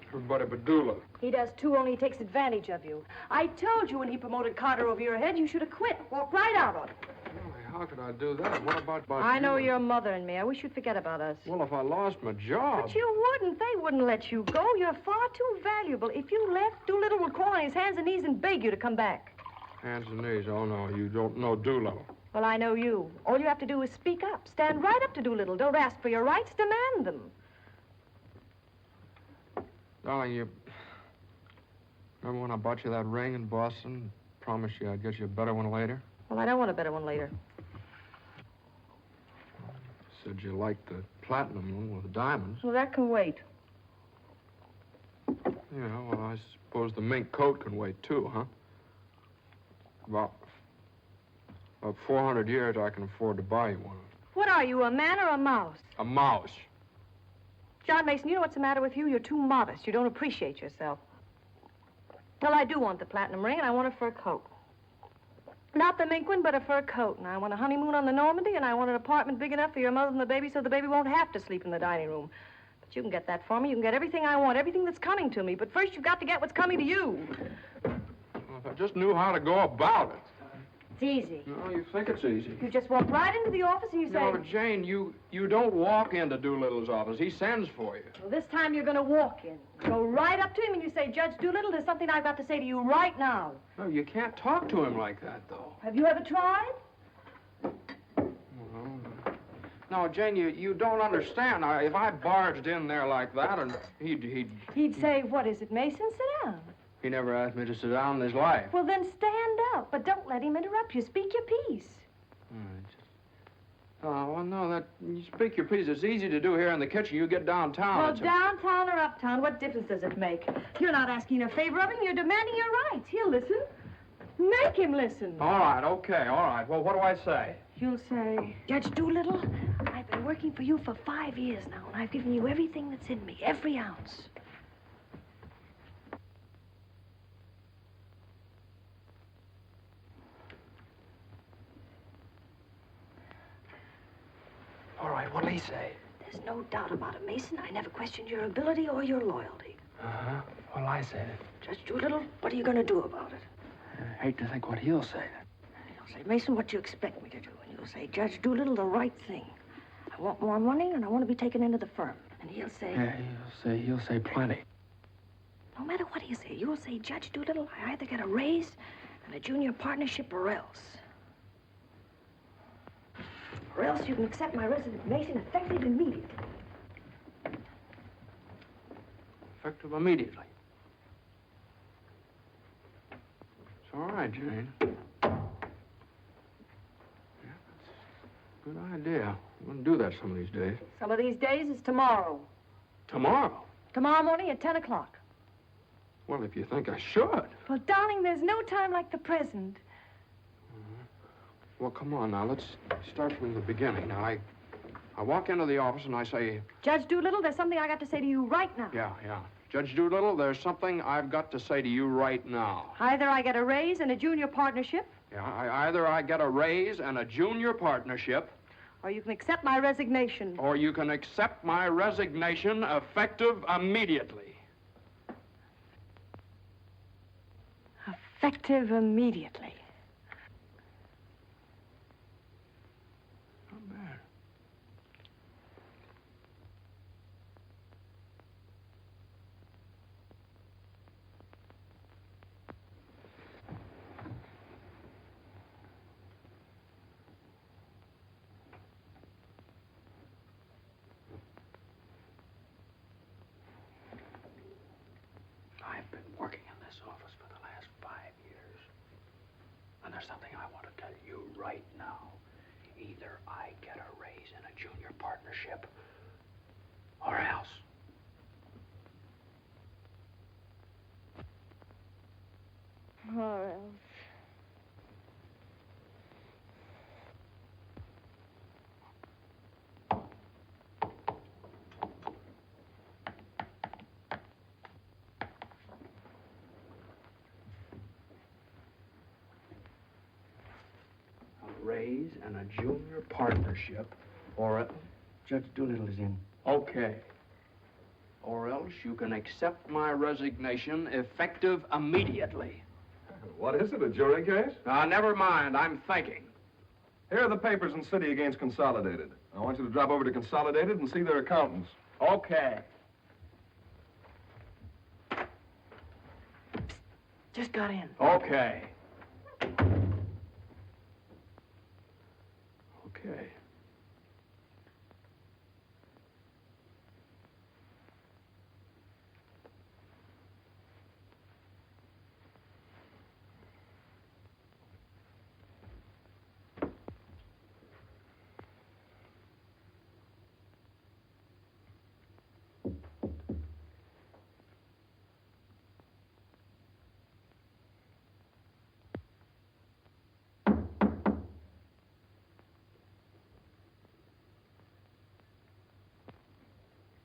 Everybody but Doolittle. He does too, only he takes advantage of you. I told you when he promoted Carter over your head, you should have quit. Walked right out on it. How could I do that? What about I know you? your mother and me. I wish you'd forget about us. Well, if I lost my job... But you wouldn't. They wouldn't let you go. You're far too valuable. If you left, Doolittle would crawl on his hands and knees and beg you to come back. Hands and knees. Oh, no, you don't know Doolittle. Well, I know you. All you have to do is speak up. Stand right up to Doolittle. Don't ask for your rights. Demand them. Darling, you... Remember when I bought you that ring in Boston? Promised you I'd get you a better one later? Well, I don't want a better one later. Said you liked the platinum one with the diamonds. Well, that can wait. Yeah, well, I suppose the mink coat can wait, too, huh? About 400 years I can afford to buy you one. What are you, a man or a mouse? A mouse. John Mason, you know what's the matter with you? You're too modest. You don't appreciate yourself. Well, I do want the platinum ring, and I want a fur coat. Not the mink one, but a fur coat. And I want a honeymoon on the Normandy, and I want an apartment big enough for your mother and the baby so the baby won't have to sleep in the dining room. But you can get that for me. You can get everything I want, everything that's coming to me. But first, you've got to get what's coming to you. Well, if I just knew how to go about it. It's easy. No, you think it's easy. You just walk right into the office and you say... No, Jane, you don't walk into Doolittle's office. He sends for you. Well, this time you're going to walk in. Go right up to him and you say, Judge Doolittle, there's something I've got to say to you right now. No, you can't talk to him like that, though. Have you ever tried? No, Jane, you don't understand. If I barged in there like that, and He'd say, what is it, Mason? Sit down. He never asked me to sit down in his life. Well, then stand up, but don't let him interrupt you. Speak your piece. Oh, well, no, you speak your piece. It's easy to do here in the kitchen. You get downtown. Well, downtown or uptown, what difference does it make? You're not asking a favor of him. You're demanding your rights. He'll listen. Make him listen. All right, okay, all right. Well, what do I say? You'll say, Judge Doolittle, I've been working for you for 5 years now, and I've given you everything that's in me, every ounce. All right, what'll he say? There's no doubt about it, Mason. I never questioned your ability or your loyalty. Uh-huh. What'll I say? Judge Doolittle, what are you going to do about it? I hate to think what he'll say. He'll say, Mason, what do you expect me to do? And you'll say, Judge Doolittle, the right thing. I want more money, and I want to be taken into the firm. And he'll say... Yeah, he'll say plenty. No matter what he'll say, you'll say, Judge Doolittle, I either get a raise and a junior partnership or else. Or else you can accept my resignation effective immediately. Effective immediately. It's all right, Jane. Yeah, that's a good idea. I'm going to do that some of these days. Some of these days is tomorrow. Tomorrow? Tomorrow morning at 10 o'clock. Well, if you think I should. Well, darling, there's no time like the present. Well, come on now. Let's start from the beginning. Now, I walk into the office and I say... Judge Doolittle, there's something I got to say to you right now. Yeah. Judge Doolittle, there's something I've got to say to you right now. Either I get a raise and a junior partnership... Yeah, either I get a raise and a junior partnership... Or you can accept my resignation. Or you can accept my resignation effective immediately. Effective immediately. Not bad. I've been working in this office for the last 5 years. Either I get a raise in a junior partnership, or else. Or else. A raise and a junior partnership, or else. Judge Doolittle is in. Okay. Or else you can accept my resignation effective immediately. What is it, a jury case? Never mind, I'm thinking. Here are the papers in city against Consolidated. I want you to drop over to Consolidated and see their accountants. Okay. Just got in. Okay. Okay.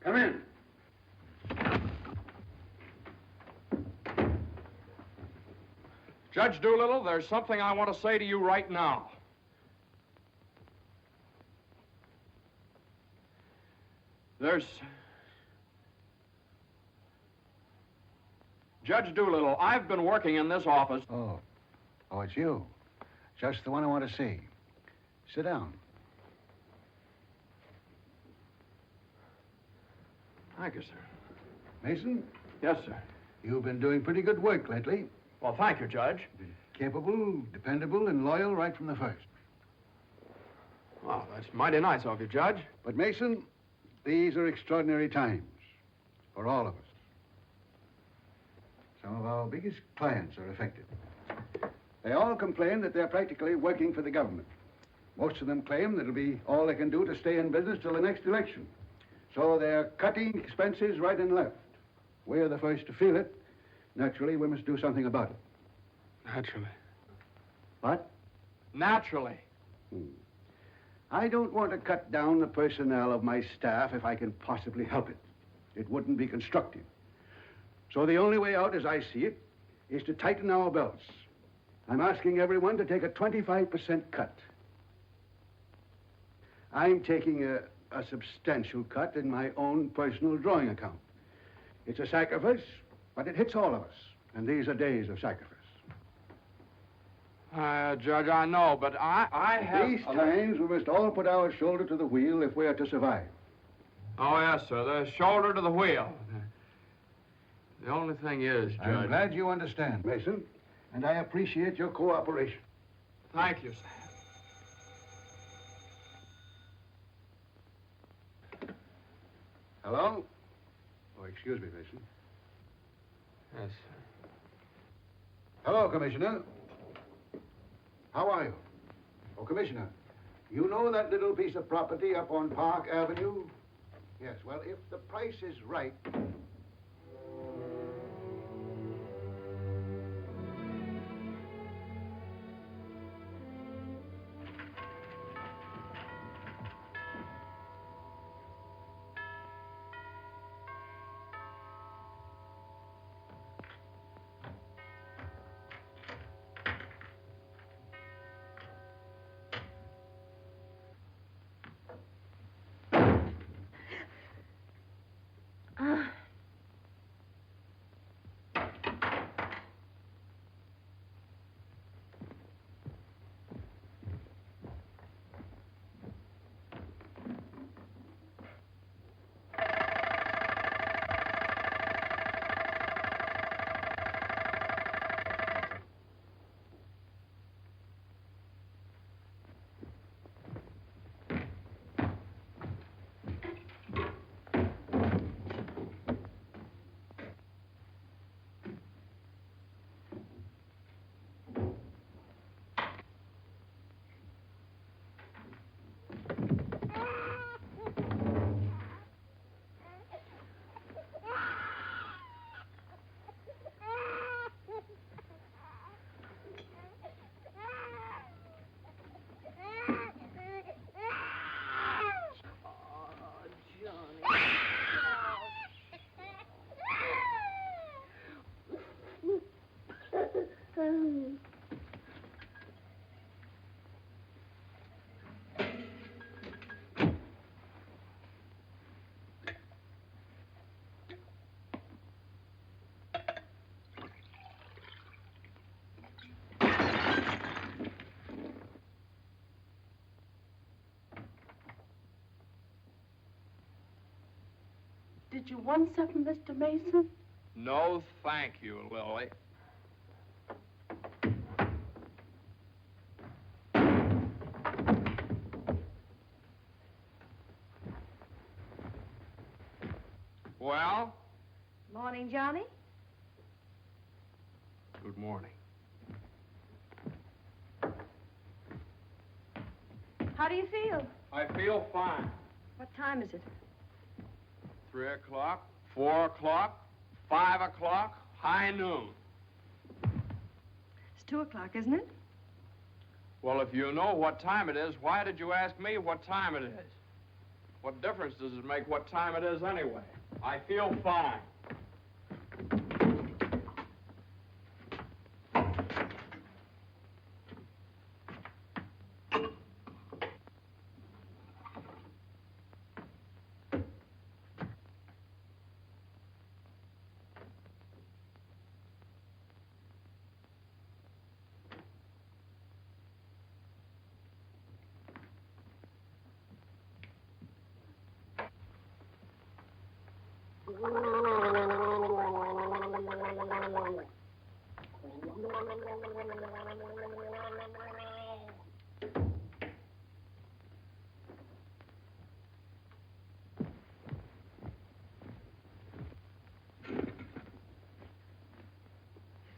Come in. Judge Doolittle, there's something I want to say to you right now. Judge Doolittle, I've been working in this office. Oh, it's you. Just the one I want to see. Sit down. Thank you, sir. Mason, Yes, sir. you've been doing pretty good work lately. Well, thank you, Judge. Capable, dependable, and loyal right from the first. Well, that's mighty nice of you, Judge. But, Mason, these are extraordinary times for all of us. Some of our biggest clients are affected. They all complain that they're practically working for the government. Most of them claim that it'll be all they can do to stay in business till the next election. So they're cutting expenses right and left. We're the first to feel it. Naturally, we must do something about it. Naturally. What? Naturally. I don't want to cut down the personnel of my staff if I can possibly help it. It wouldn't be constructive. So the only way out, as I see it, is to tighten our belts. I'm asking everyone to take a 25% cut. I'm taking a substantial cut in my own personal drawing account. It's a sacrifice, but it hits all of us. And these are days of sacrifice. Judge, I know, but I have... These times, we must all put our shoulder to the wheel if we are to survive. Oh, yes, sir. The shoulder to the wheel. The only thing is, Judge... I'm glad you understand, Mason, and I appreciate your cooperation. Thank you, sir. Hello? Oh, excuse me, Mason. Yes, sir. Hello, Commissioner. How are you? Oh, Commissioner, you know that little piece of property up on Park Avenue? Yes, well, if the price is right... Did you want something, Mr. Mason? No, thank you, Lily. Well? Morning, Johnny. Good morning. How do you feel? I feel fine. What time is it? 3 o'clock, 4 o'clock, 5 o'clock, high noon. It's 2 o'clock, isn't it? Well, if you know what time it is, why did you ask me what time it is? What difference does it make what time it is anyway? I feel fine.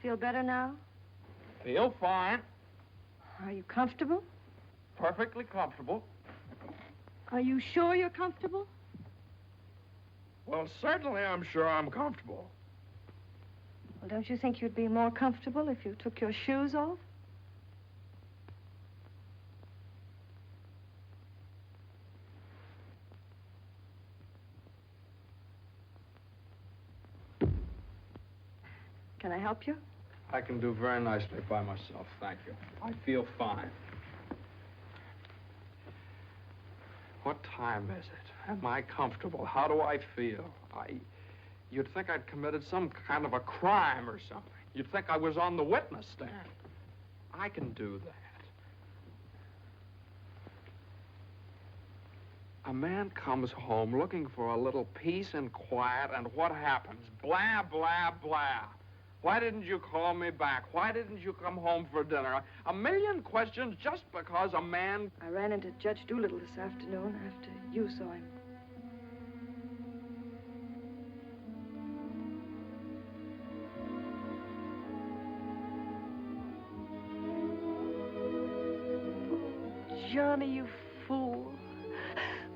Feel better now? Feel fine. Are you comfortable? Perfectly comfortable. Are you sure you're comfortable? Well, certainly I'm sure I'm comfortable. Well, don't you think you'd be more comfortable if you took your shoes off? Can I help you? I can do very nicely by myself, thank you. I feel fine. What time is it? Am I comfortable? How do I feel? You'd think I'd committed some kind of a crime or something. You'd think I was on the witness stand. I can do that. A man comes home looking for a little peace and quiet, and what happens? Blah, blah, blah. Why didn't you call me back? Why didn't you come home for dinner? A million questions just because a man... I ran into Judge Doolittle this afternoon after you saw him. Johnny, you fool.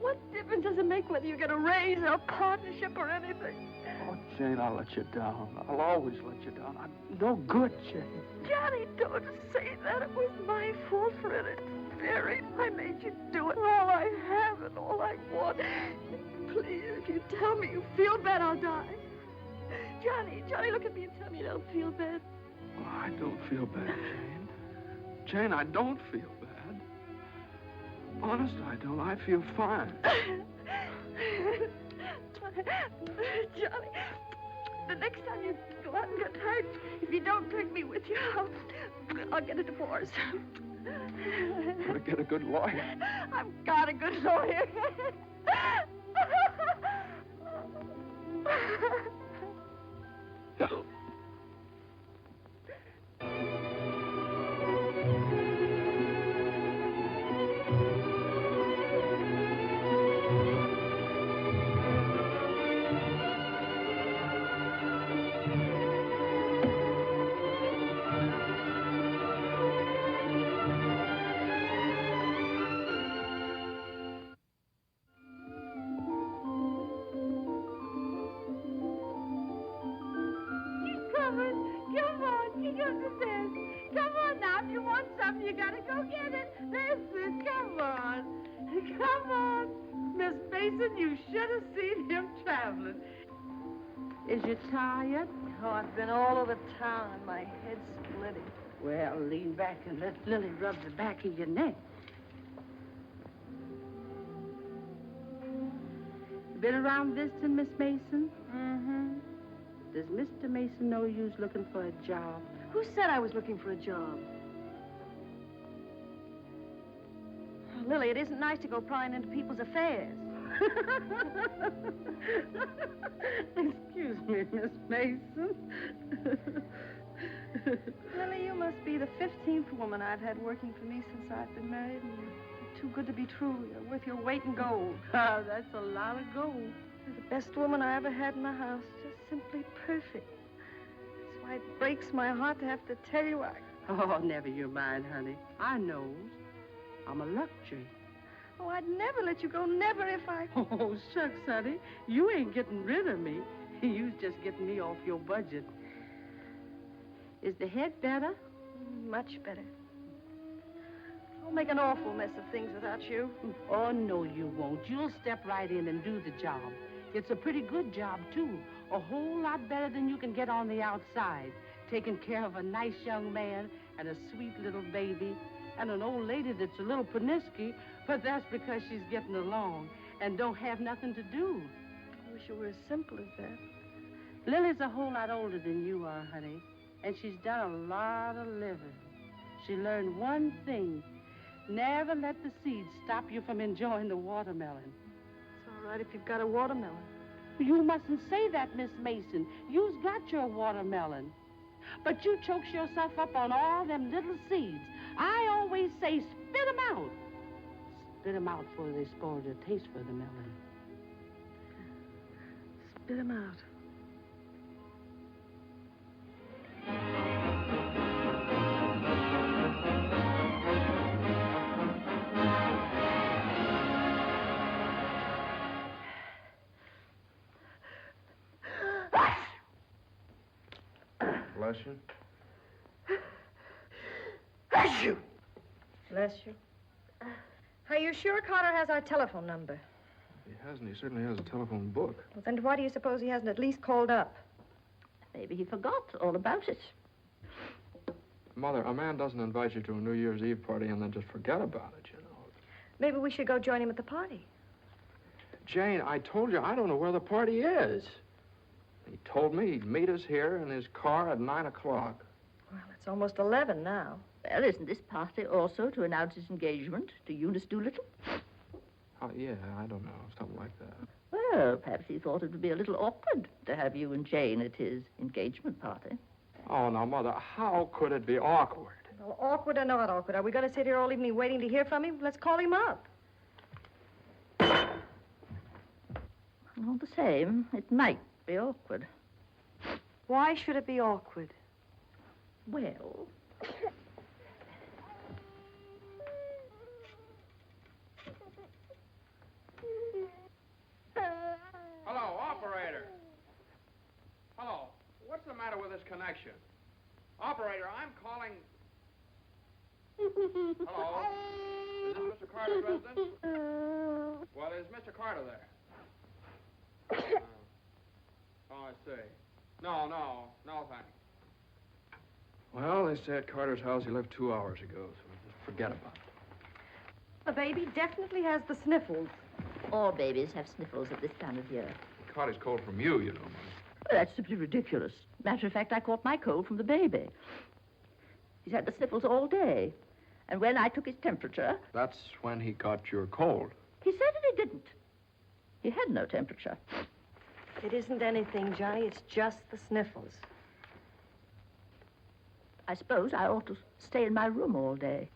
What difference does it make whether you get a raise or a partnership or anything? Oh, Jane, I'll let you down. I'll always let you down. I'm no good, Jane. Johnny, don't say that. It was my fault for interfering. I made you do it. All I have and all I want. Please, if you tell me you feel bad, I'll die. Johnny, look at me and tell me you don't feel bad. Oh, I don't feel bad, Jane. Jane, I don't feel bad. Honest, I don't. I feel fine. Johnny, the next time you go out and get hurt, if you don't take me with you, I'll get a divorce. Gotta get a good lawyer. I've got a good lawyer. Is you tired? Oh, I've been all over town and my head's splitting. Well, lean back and let Lily rub the back of your neck. You been around visiting, Miss Mason? Mm-hmm. Does Mr. Mason know you's looking for a job? Who said I was looking for a job? Oh, Lily, it isn't nice to go prying into people's affairs. Excuse me, Miss Mason. Lily, you must be the 15th woman I've had working for me since I've been married, and you're too good to be true. You're worth your weight in gold. Ah, that's a lot of gold. You're the best woman I ever had in the house. Just simply perfect. That's why it breaks my heart to have to tell you Oh, never you mind, honey. I knows. I'm a luxury. Oh, I'd never let you go, never if I... Oh, shucks, honey. You ain't getting rid of me. You's just getting me off your budget. Is the head better? Much better. I'll make an awful mess of things without you. Oh, no, you won't. You'll step right in and do the job. It's a pretty good job, too. A whole lot better than you can get on the outside. Taking care of a nice young man and a sweet little baby and an old lady that's a little pernisky, but that's because she's getting along and don't have nothing to do. I wish it were as simple as that. Lily's a whole lot older than you are, honey, and she's done a lot of living. She learned one thing. Never let the seeds stop you from enjoying the watermelon. It's all right if you've got a watermelon. You mustn't say that, Miss Mason. You's got your watermelon. But you chokes yourself up on all them little seeds. I always say spit 'em out. Spit 'em out before they spoil their taste for the melon. Spit 'em out. Bless you. Bless you. Bless you. Are you sure Carter has our telephone number? He hasn't. He certainly has a telephone book. Well, then why do you suppose he hasn't at least called up? Maybe he forgot all about it. Mother, a man doesn't invite you to a New Year's Eve party and then just forget about it, you know. Maybe we should go join him at the party. Jane, I told you I don't know where the party is. He told me he'd meet us here in his car at 9 o'clock. Well, it's almost 11 now. Well, isn't this party also to announce his engagement to Eunice Doolittle? Oh, yeah, I don't know, something like that. Well, perhaps he thought it would be a little awkward to have you and Jane at his engagement party. Oh, now, Mother, how could it be awkward? Well, awkward or not awkward, are we going to sit here all evening waiting to hear from him? Let's call him up. All the same, it might be awkward. Why should it be awkward? Well... Hello, operator. Hello. What's the matter with this connection? Operator, I'm calling... Hello? Is this Mr. Carter's residence? Well, is Mr. Carter there? Oh, I see. No, thanks. Well, they say at Carter's house he left 2 hours ago, so just forget about it. The baby definitely has the sniffles. All babies have sniffles at this time of year. He caught his cold from you, you know, Mother. Well, that's simply ridiculous. Matter of fact, I caught my cold from the baby. He's had the sniffles all day. And when I took his temperature... That's when he got your cold. He certainly didn't. He had no temperature. It isn't anything, Johnny. It's just the sniffles. I suppose I ought to stay in my room all day.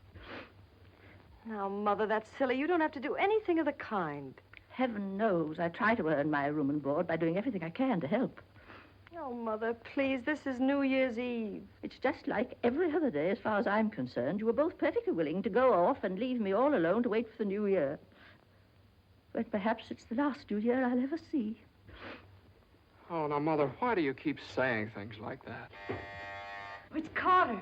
Now, Mother, that's silly. You don't have to do anything of the kind. Heaven knows I try to earn my room and board by doing everything I can to help. Oh, Mother, please. This is New Year's Eve. It's just like every other day as far as I'm concerned. You were both perfectly willing to go off and leave me all alone to wait for the New Year. But perhaps it's the last New Year I'll ever see. Oh, now, Mother, why do you keep saying things like that? It's Carter.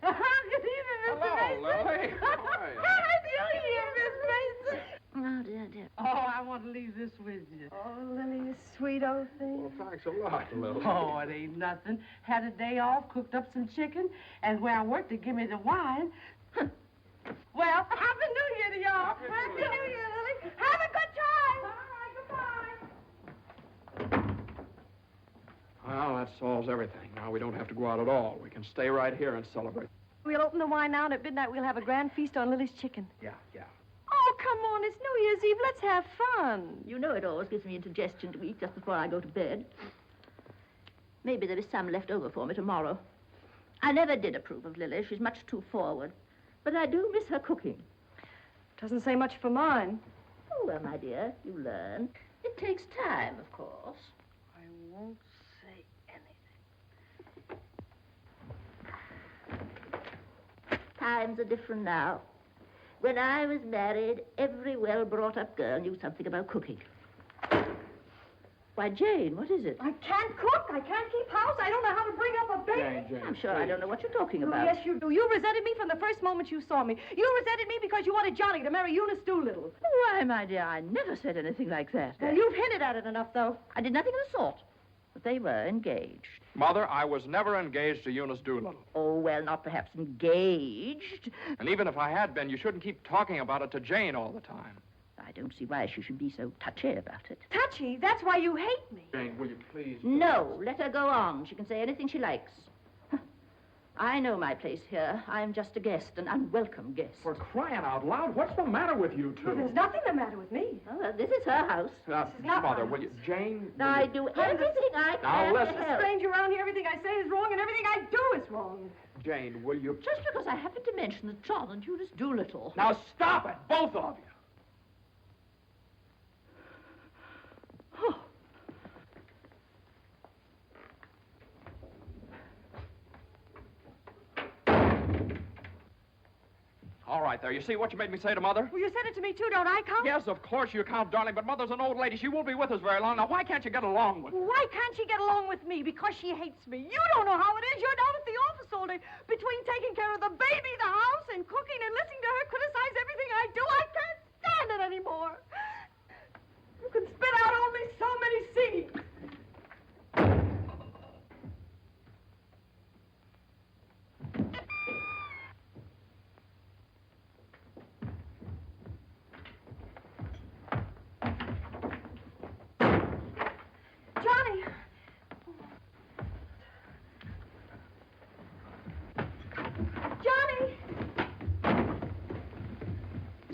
Good evening, Mr. Mason. Hello, Lily. How are you? Happy New Year, Miss Mason. Oh, dear. Oh, I want to leave this with you. Oh, Lily, you sweet old thing. Well, thanks a lot, Lily. Oh, it ain't nothing. Had a day off, cooked up some chicken, and where I worked, they give me the wine. Well, Happy New Year to y'all. Happy New Year. New Year, Lily. Have a good time. All right, goodbye. Well, that solves everything. Now we don't have to go out at all. We can stay right here and celebrate. We'll open the wine now, and at midnight we'll have a grand feast on Lily's chicken. Yeah. Oh, come on. It's New Year's Eve. Let's have fun. You know it always gives me indigestion to eat just before I go to bed. Maybe there is some left over for me tomorrow. I never did approve of Lily. She's much too forward. But I do miss her cooking. Doesn't say much for mine. Oh, well, my dear, you learn. It takes time, of course. I won't say anything. Times are different now. When I was married, every well-brought-up girl knew something about cooking. Why, Jane, what is it? I can't cook. I can't keep house. I don't know how to bring up a baby. Jane, I'm sure please. I don't know what you're talking Oh, about. yes, you do. You resented me from the first moment you saw me. You resented me because you wanted Johnny to marry Eunice Doolittle. Why, my dear, I never said anything like that. Well, you've hinted at it enough, though. I did nothing of the sort. But they were engaged. Mother, I was never engaged to Eunice Doolittle. Oh, well, not perhaps engaged. And even if I had been, you shouldn't keep talking about it to Jane all the time. I don't see why she should be so touchy about it. Touchy? That's why you hate me. Jane, will you please? No, let her go on. She can say anything she likes. I know my place here. I'm just a guest, an unwelcome guest. For crying out loud, what's the matter with you Well, two? there's nothing the matter with me. Oh, well, this is her house. is not Mother, my will you? Jane, will I you? do everything I Now, can listen. to help. Stranger around here, everything I say is wrong, and everything I do is wrong. Jane, will you? Just because I happened to mention that John and Eunice Doolittle. Now stop it, both of you. Oh. All right, there. You see what you made me say to Mother? Well, you said it to me, too. Don't I count? Yes, of course you count, darling, but Mother's an old lady. She won't be with us very long. Now, why can't you get along with her? Why can't she get along with me? Because she hates me. You don't know how it is. You're down at the office all day. Between taking care of the baby, the house, and cooking, and listening to her criticize everything I do, I can't stand it anymore. You can spit out only so many seeds. Johnny! Johnny!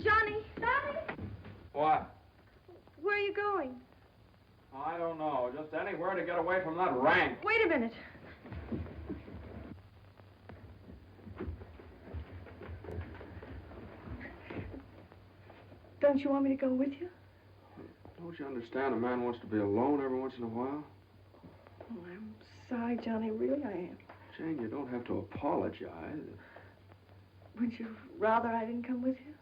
Johnny! Johnny! What? Where are you going? I don't know. Just anywhere to get away from that rank. Wait a minute. Don't you want me to go with you? Don't you understand? A man wants to be alone every once in a while. Oh, I'm sorry, Johnny. Really, I am. Jane, you don't have to apologize. Would you rather I didn't come with you?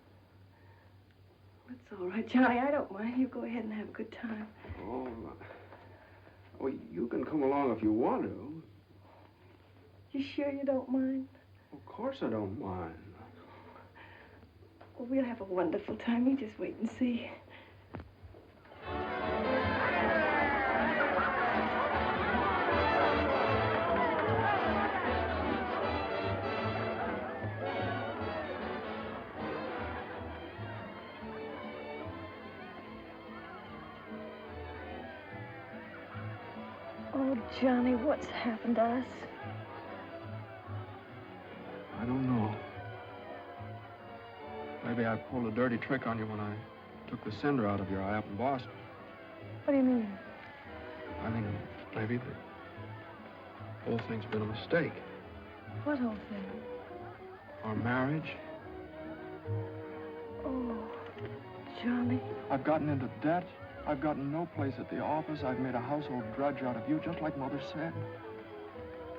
That's all right, Johnny. I don't mind. You go ahead and have a good time. Oh, well, you can come along if you want to. You sure you don't mind? Of course I don't mind. Well, we'll have a wonderful time. You just wait and see. Oh, Johnny, what's happened to us? I don't know. Maybe I pulled a dirty trick on you when I took the cinder out of your eye up in Boston. What do you mean? I mean, maybe the whole thing's been a mistake. What whole thing? Our marriage. Oh, Johnny. I've gotten into debt. I've gotten no place at the office. I've made a household drudge out of you, just like Mother said.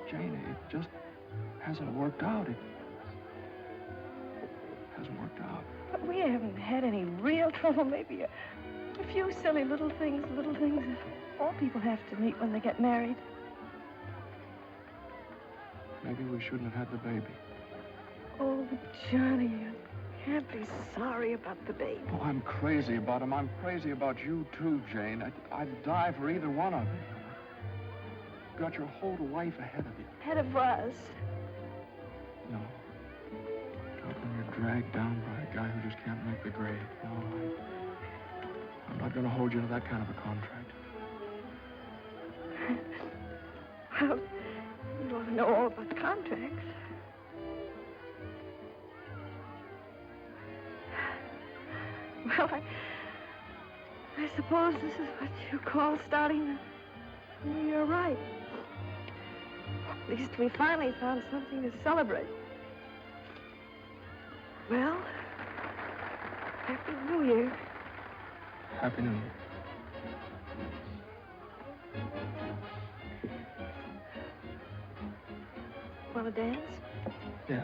Jane, it just hasn't worked out. It hasn't worked out. But we haven't had any real trouble. Maybe a few silly little things that all people have to meet when they get married. Maybe we shouldn't have had the baby. Oh, Johnny, you can't be sorry about the baby. Oh, I'm crazy about him. I'm crazy about you, too, Jane. I'd die for either one of you. You've got your whole life ahead of you. Ahead of us. No. Not when you're dragged down by a guy who just can't make the grade. No, I'm not going to hold you to that kind of a contract. Well, you ought to know all about contracts. Well, I suppose this is what you call starting the new year right. At least we finally found something to celebrate. Well, Happy New Year. Happy New Year. Want to dance? Yeah.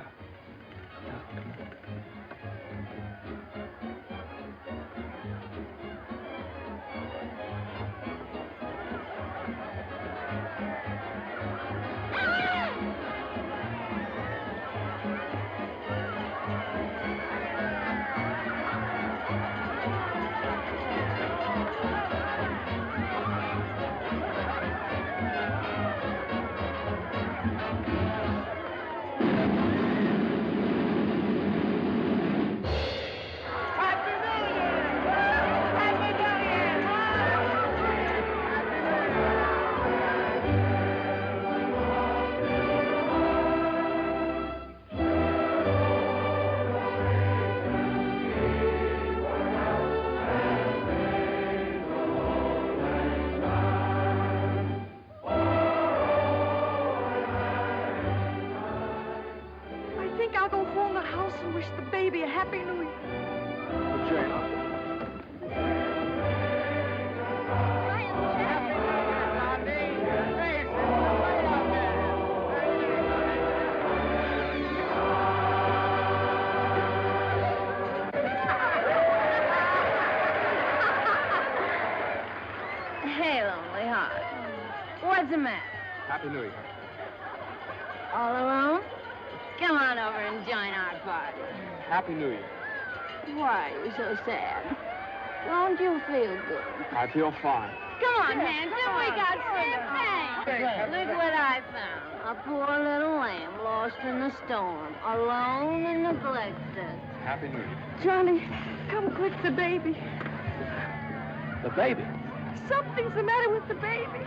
What's the matter? Happy New Year. All alone? Come on over and join our party. Happy New Year. Why are you so sad? Don't you feel good? I feel fine. Come on, Hanson, we got champagne. Look what I found. A poor little lamb lost in the storm, alone and neglected. Happy New Year. Johnny, come quick, the baby. The baby? Something's the matter with the baby.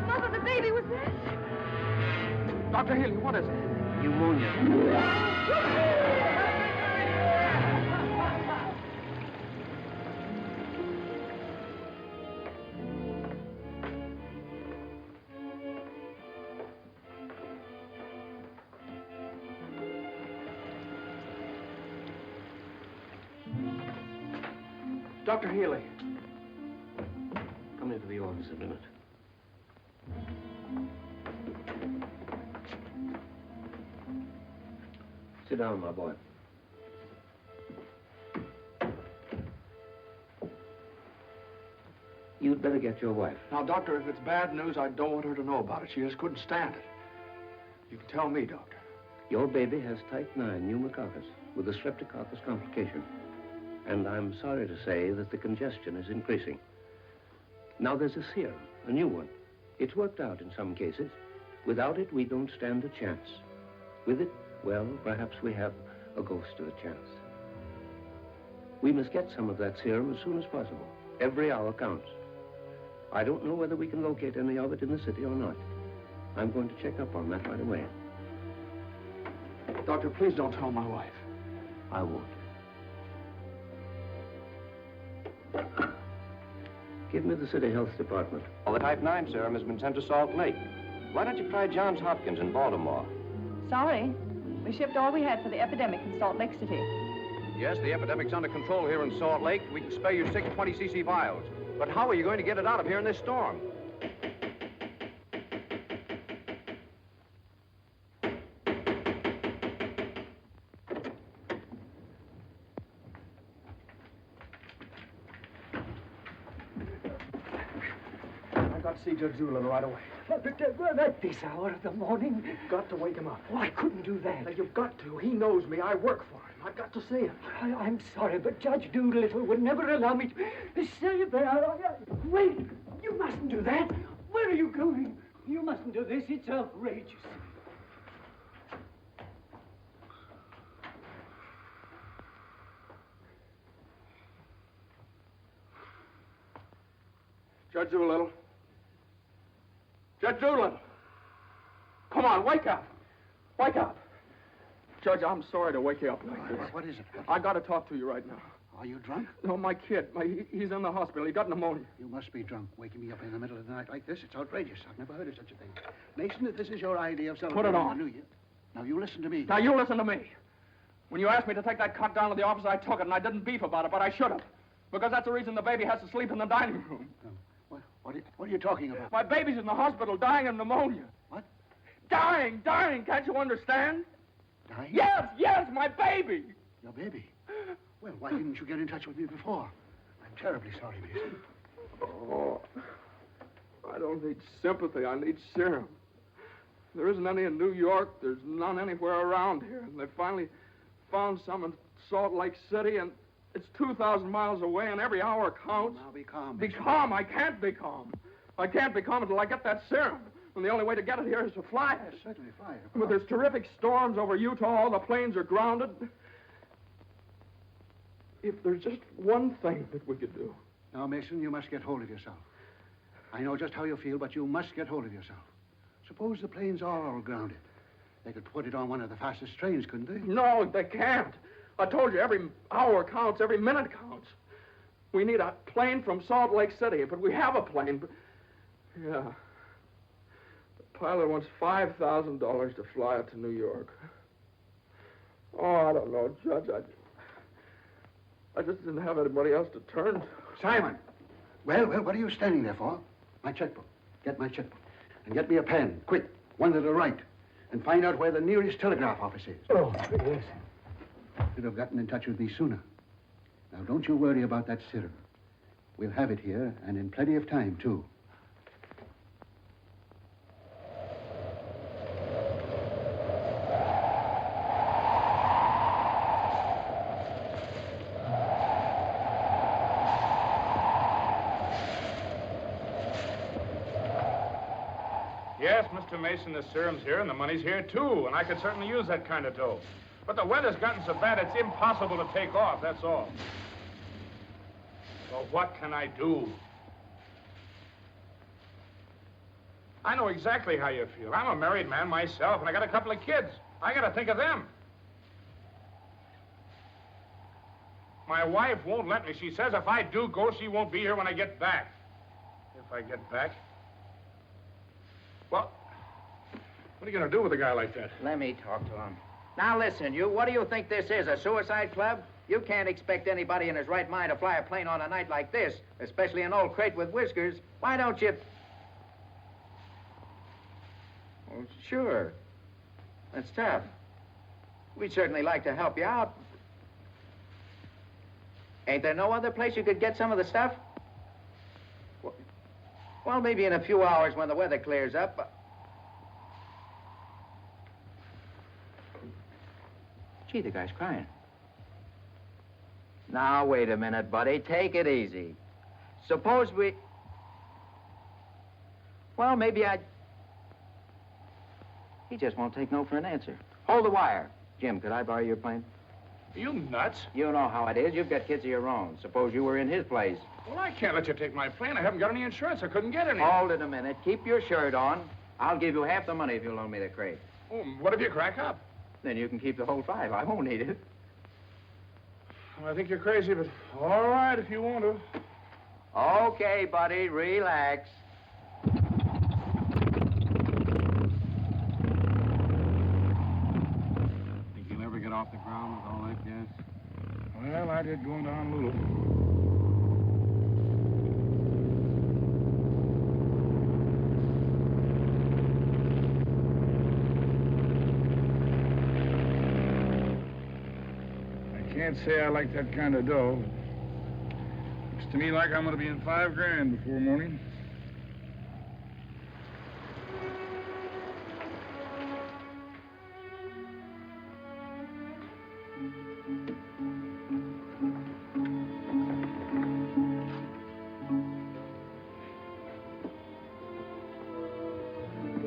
Mother, the baby was there. Dr. Healy, what is it? Pneumonia. Dr. Healy. Come into the office a minute. Sit down, my boy. You'd better get your wife. Now, Doctor, if it's bad news, I don't want her to know about it. She just couldn't stand it. You can tell me, Doctor. Your baby has type 9 pneumococcus with a streptococcus complication. And I'm sorry to say that the congestion is increasing. Now, there's a serum, a new one. It's worked out in some cases. Without it, we don't stand a chance. With it, well, perhaps we have a ghost of a chance. We must get some of that serum as soon as possible. Every hour counts. I don't know whether we can locate any of it in the city or not. I'm going to check up on that right away. Doctor, please don't tell my wife. I won't. Give me the city health department. Well, the type 9 serum has been sent to Salt Lake. Why don't you try Johns Hopkins in Baltimore? Sorry. We shipped all we had for the epidemic in Salt Lake City. Yes, the epidemic's under control here in Salt Lake. We can spare you 6 20cc vials. But how are you going to get it out of here in this storm? I got to see Judge Doolittle right away. But at this hour of the morning? You've got to wake him up. Oh, I couldn't do that. Now, you've got to. He knows me. I work for him. I've got to see him. I'm sorry, but Judge Doolittle would never allow me to stay there. Wait! You mustn't do that. Where are you going? You mustn't do this. It's outrageous. Judge Doolittle. Doolittle. Come on, wake up. Wake up. Judge, I'm sorry to wake you up like this. What is it? I got to talk to you right now. Are you drunk? No, my kid. He's in the hospital. He got pneumonia. You must be drunk, waking me up in the middle of the night like this. It's outrageous. I've never heard of such a thing. Mason, if this is your idea of celebrating Put it on. the New Year... Now, you listen to me. Now, you listen to me. When you asked me to take that cut down to the office, I took it, and I didn't beef about it, but I should have. Because that's the reason the baby has to sleep in the dining room. What are you talking about? My baby's in the hospital dying of pneumonia. What? Dying. Can't you understand? Dying? Yes, my baby. Your baby? Well, why didn't you get in touch with me before? I'm terribly sorry, Mason. Oh, I don't need sympathy. I need serum. There isn't any in New York. There's none anywhere around here. And they finally found some in Salt Lake City, and it's 2,000 miles away, and every hour counts. Now, be calm. Be calm. I can't be calm. I can't be calm until I get that serum. And the only way to get it here is to fly it. Yes, certainly fly it. But there's terrific storms over Utah. All the planes are grounded. If there's just one thing that we could do. Now, Mason, you must get hold of yourself. I know just how you feel, but you must get hold of yourself. Suppose the planes are all grounded. They could put it on one of the fastest trains, couldn't they? No, they can't. I told you, every hour counts, every minute counts. We need a plane from Salt Lake City, but we have a plane. But... yeah. The pilot wants $5,000 to fly it to New York. Oh, I don't know, Judge. I just didn't have anybody else to turn to. Simon! Well, what are you standing there for? My checkbook. Get my checkbook. And get me a pen, quick, one that'll write. And find out where the nearest telegraph office is. Oh, yes. Should have gotten in touch with me sooner. Now, don't you worry about that serum. We'll have it here, and in plenty of time, too. Yes, Mr. Mason, the serum's here, and the money's here, too, and I could certainly use that kind of dough. But the weather's gotten so bad, it's impossible to take off, that's all. So what can I do? I know exactly how you feel. I'm a married man myself, and I got a couple of kids. I gotta think of them. My wife won't let me. She says if I do go, she won't be here when I get back. If I get back. Well, what are you gonna do with a guy like that? Let me talk to him. Now listen, you, what do you think this is, a suicide club? You can't expect anybody in his right mind to fly a plane on a night like this, especially an old crate with whiskers. Why don't you... Well, sure. That's tough. We'd certainly like to help you out. Ain't there no other place you could get some of the stuff? Well, maybe in a few hours when the weather clears up. Gee, the guy's crying. Now, wait a minute, buddy. Take it easy. Suppose we... Well, maybe I... He just won't take no for an answer. Hold the wire. Jim, could I borrow your plane? Are you nuts? You know how it is. You've got kids of your own. Suppose you were in his place. Well, I can't let you take my plane. I haven't got any insurance. I couldn't get any. Hold it a minute. Keep your shirt on. I'll give you half the money if you'll loan me the crate. Oh, what if you crack up? Then you can keep the whole $5. I won't need it. Well, I think you're crazy, but all right if you want to. Okay, buddy. Relax. Think you'll ever get off the ground with all that gas? Well, I did going to Honolulu. Can't say I like that kind of dough. Looks to me like I'm going to be in $5 grand before morning.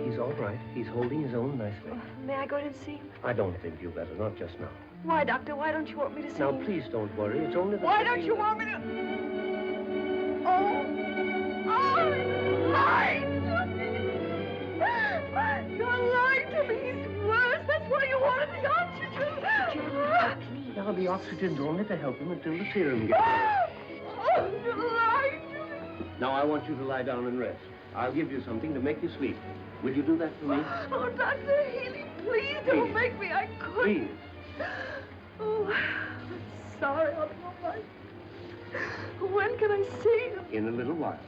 He's all right. He's holding his own nicely. May I go in and see him? I don't think you better, not just now. Why, Doctor? Why don't you want me to see Now, him? please don't worry. It's only the... Why don't you want me to... Oh! Oh! Mine! I'll be oxygened only to help him until the serum gets Oh, delight! Now, I want you to lie down and rest. I'll give you something to make you sleep. Will you do that for me? Oh, Dr. Healy, please don't make me. I couldn't. Please. Oh, I'm sorry. I'll be all right. When can I see him? In a little while.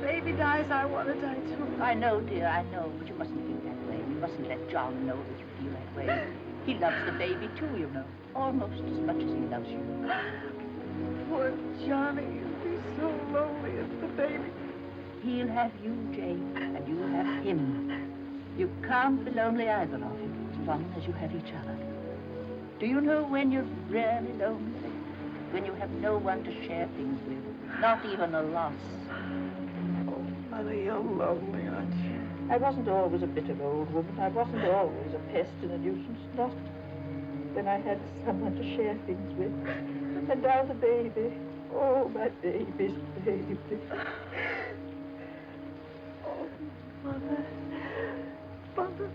Baby dies, I want to die too. I know, dear, I know, but you mustn't think that way. You mustn't let John know that you feel that way. He loves the baby, too, you know. Almost as much as he loves you. Poor Johnny, he'll be so lonely as the baby. He'll have you, Jane, and you'll have him. You can't be lonely either of you, as long as you have each other. Do you know when you're really lonely? When you have no one to share things with, not even a loss. Oh, Mother, you're lonely, aren't you? I wasn't always a bitter old woman. I wasn't always a pest and a nuisance. Not when I had someone to share things with. And now the baby. Oh, my baby's baby. Oh, Mother. Mother.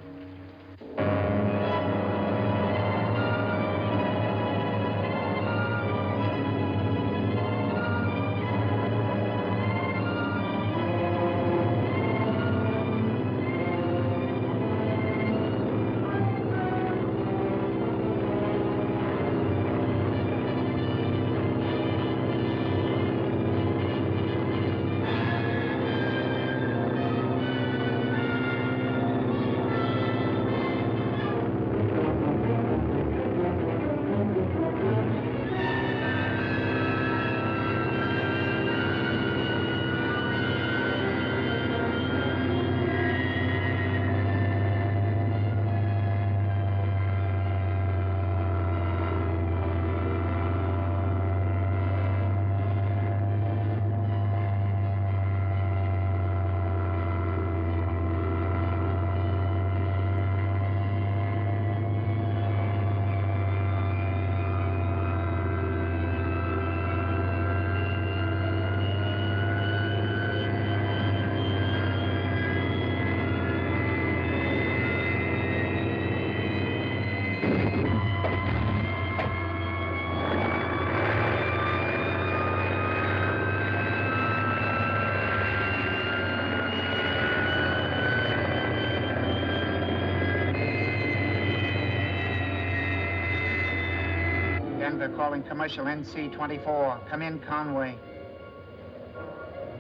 Calling commercial NC-24. Come in, Conway.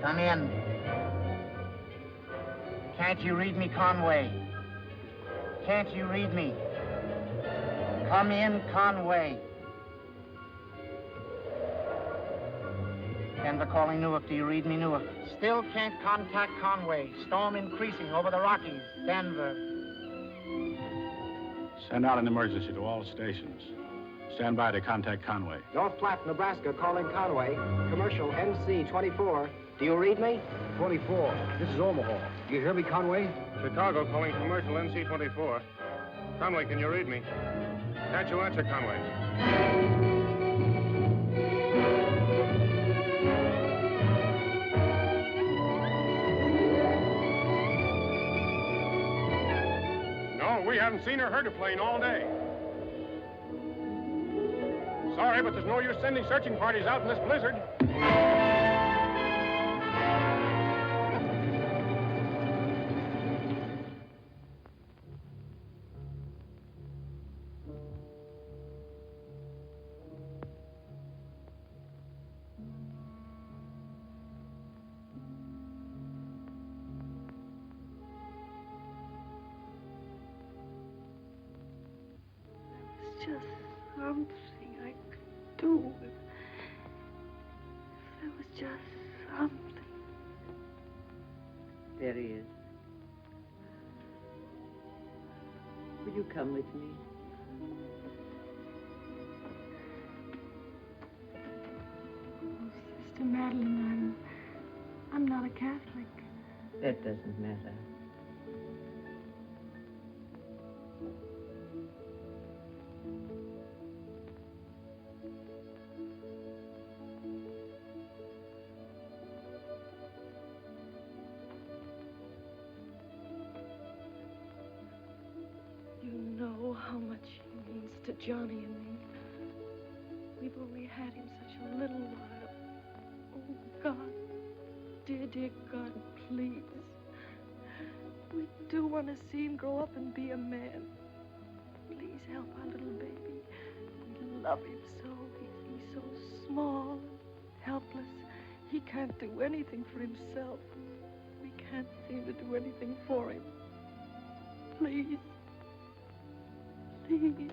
Come in. Can't you read me, Conway? Can't you read me? Come in, Conway. Denver calling Newark. Do you read me, Newark? Still can't contact Conway. Storm increasing over the Rockies. Denver. Send out an emergency to all stations. Stand by to contact Conway. North Platte, Nebraska, calling Conway. Commercial NC-24. Do you read me? 24. This is Omaha. Do you hear me, Conway? Chicago calling commercial NC-24. Conway, can you read me? Can't you answer, Conway? No, we haven't seen or heard a plane all day. Sorry, but there's no use sending searching parties out in this blizzard. It's just something I do. If there was just something. There he is. Will you come with me? Oh, Sister Madeline, I'm not a Catholic. That doesn't matter. how much he means to Johnny and me. We've only had him such a little while. Oh, God. Dear, dear God, please. We do want to see him grow up and be a man. Please help our little baby. We love him so. He's so small and helpless. He can't do anything for himself. We can't seem to do anything for him. Please. Please.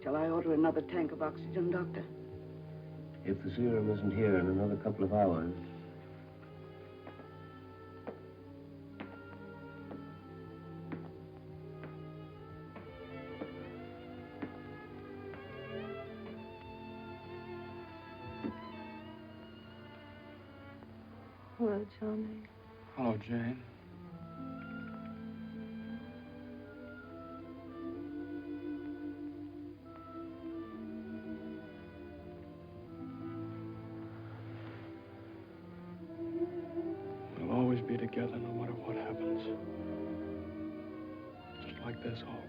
Shall I order another tank of oxygen, Doctor? If the serum isn't here in another couple of hours. Hello, Johnny. Hello, Jane. We'll always be together no matter what happens. Just like this always.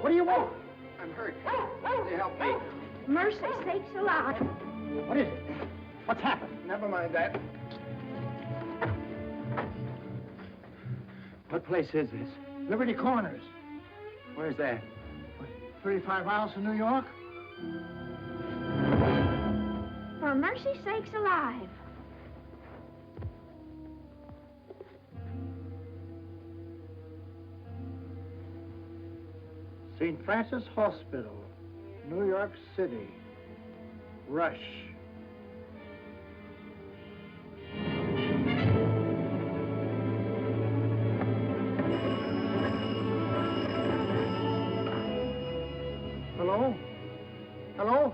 What do you want? I'm hurt. Can you help me? Mercy sakes alive. What is it? What's happened? Never mind that. What place is this? Liberty Corners. Where's that? 35 miles from New York? For mercy sakes alive. St. Francis Hospital, New York City. Rush. Hello? Hello?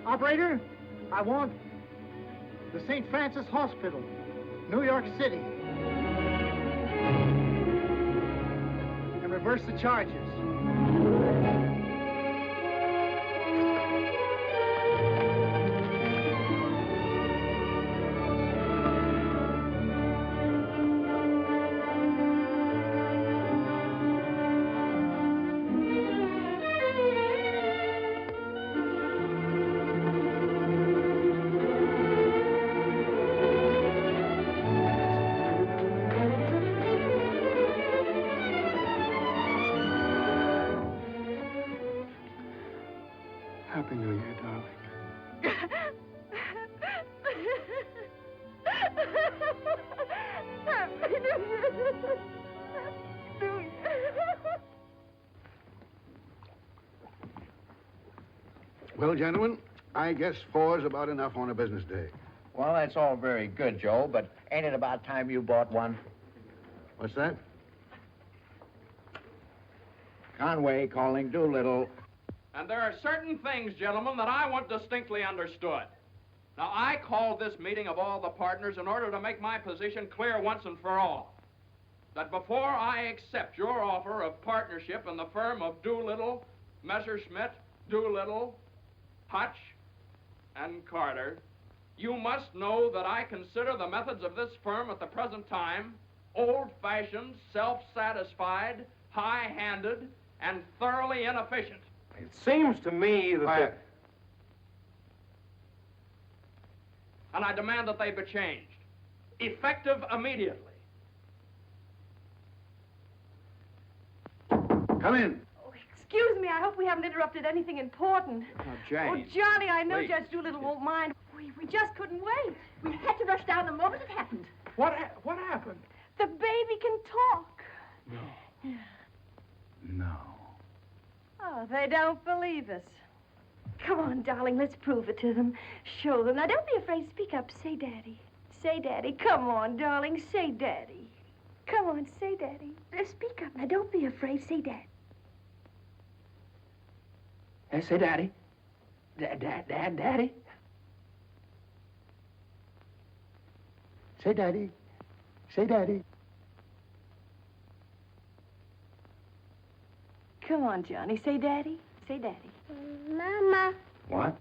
Operator? I want the St. Francis Hospital, New York City. And reverse the charges. Happy New Year, darling. Happy New Year. New Year. Well, gentlemen, I guess 4's about enough on a business day. Well, that's all very good, Joe, but ain't it about time you bought one? What's that? Conway calling Doolittle. And there are certain things, gentlemen, that I want distinctly understood. Now, I called this meeting of all the partners in order to make my position clear once and for all. That before I accept your offer of partnership in the firm of Doolittle, Messerschmitt, Doolittle, Hutch, and Carter, you must know that I consider the methods of this firm at the present time old-fashioned, self-satisfied, high-handed, and thoroughly inefficient. It seems to me that... And I demand that they be changed, effective immediately. Come in. Excuse me, I hope we haven't interrupted anything important. Oh, Jane. Oh, Johnny, I know Please. Judge Doolittle won't mind. We just couldn't wait. We had to rush down the moment it happened. What happened? The baby can talk. No. Oh, they don't believe us. Come on, darling, let's prove it to them. Show them. Now, don't be afraid. Speak up. Say Daddy. Say Daddy. Come on, darling. Say Daddy. Come on, say Daddy. Speak up. Now, don't be afraid. Say Daddy. Say Daddy. Daddy. Say Daddy. Say Daddy. Come on, Johnny. Say Daddy. Say Daddy. Mama. What?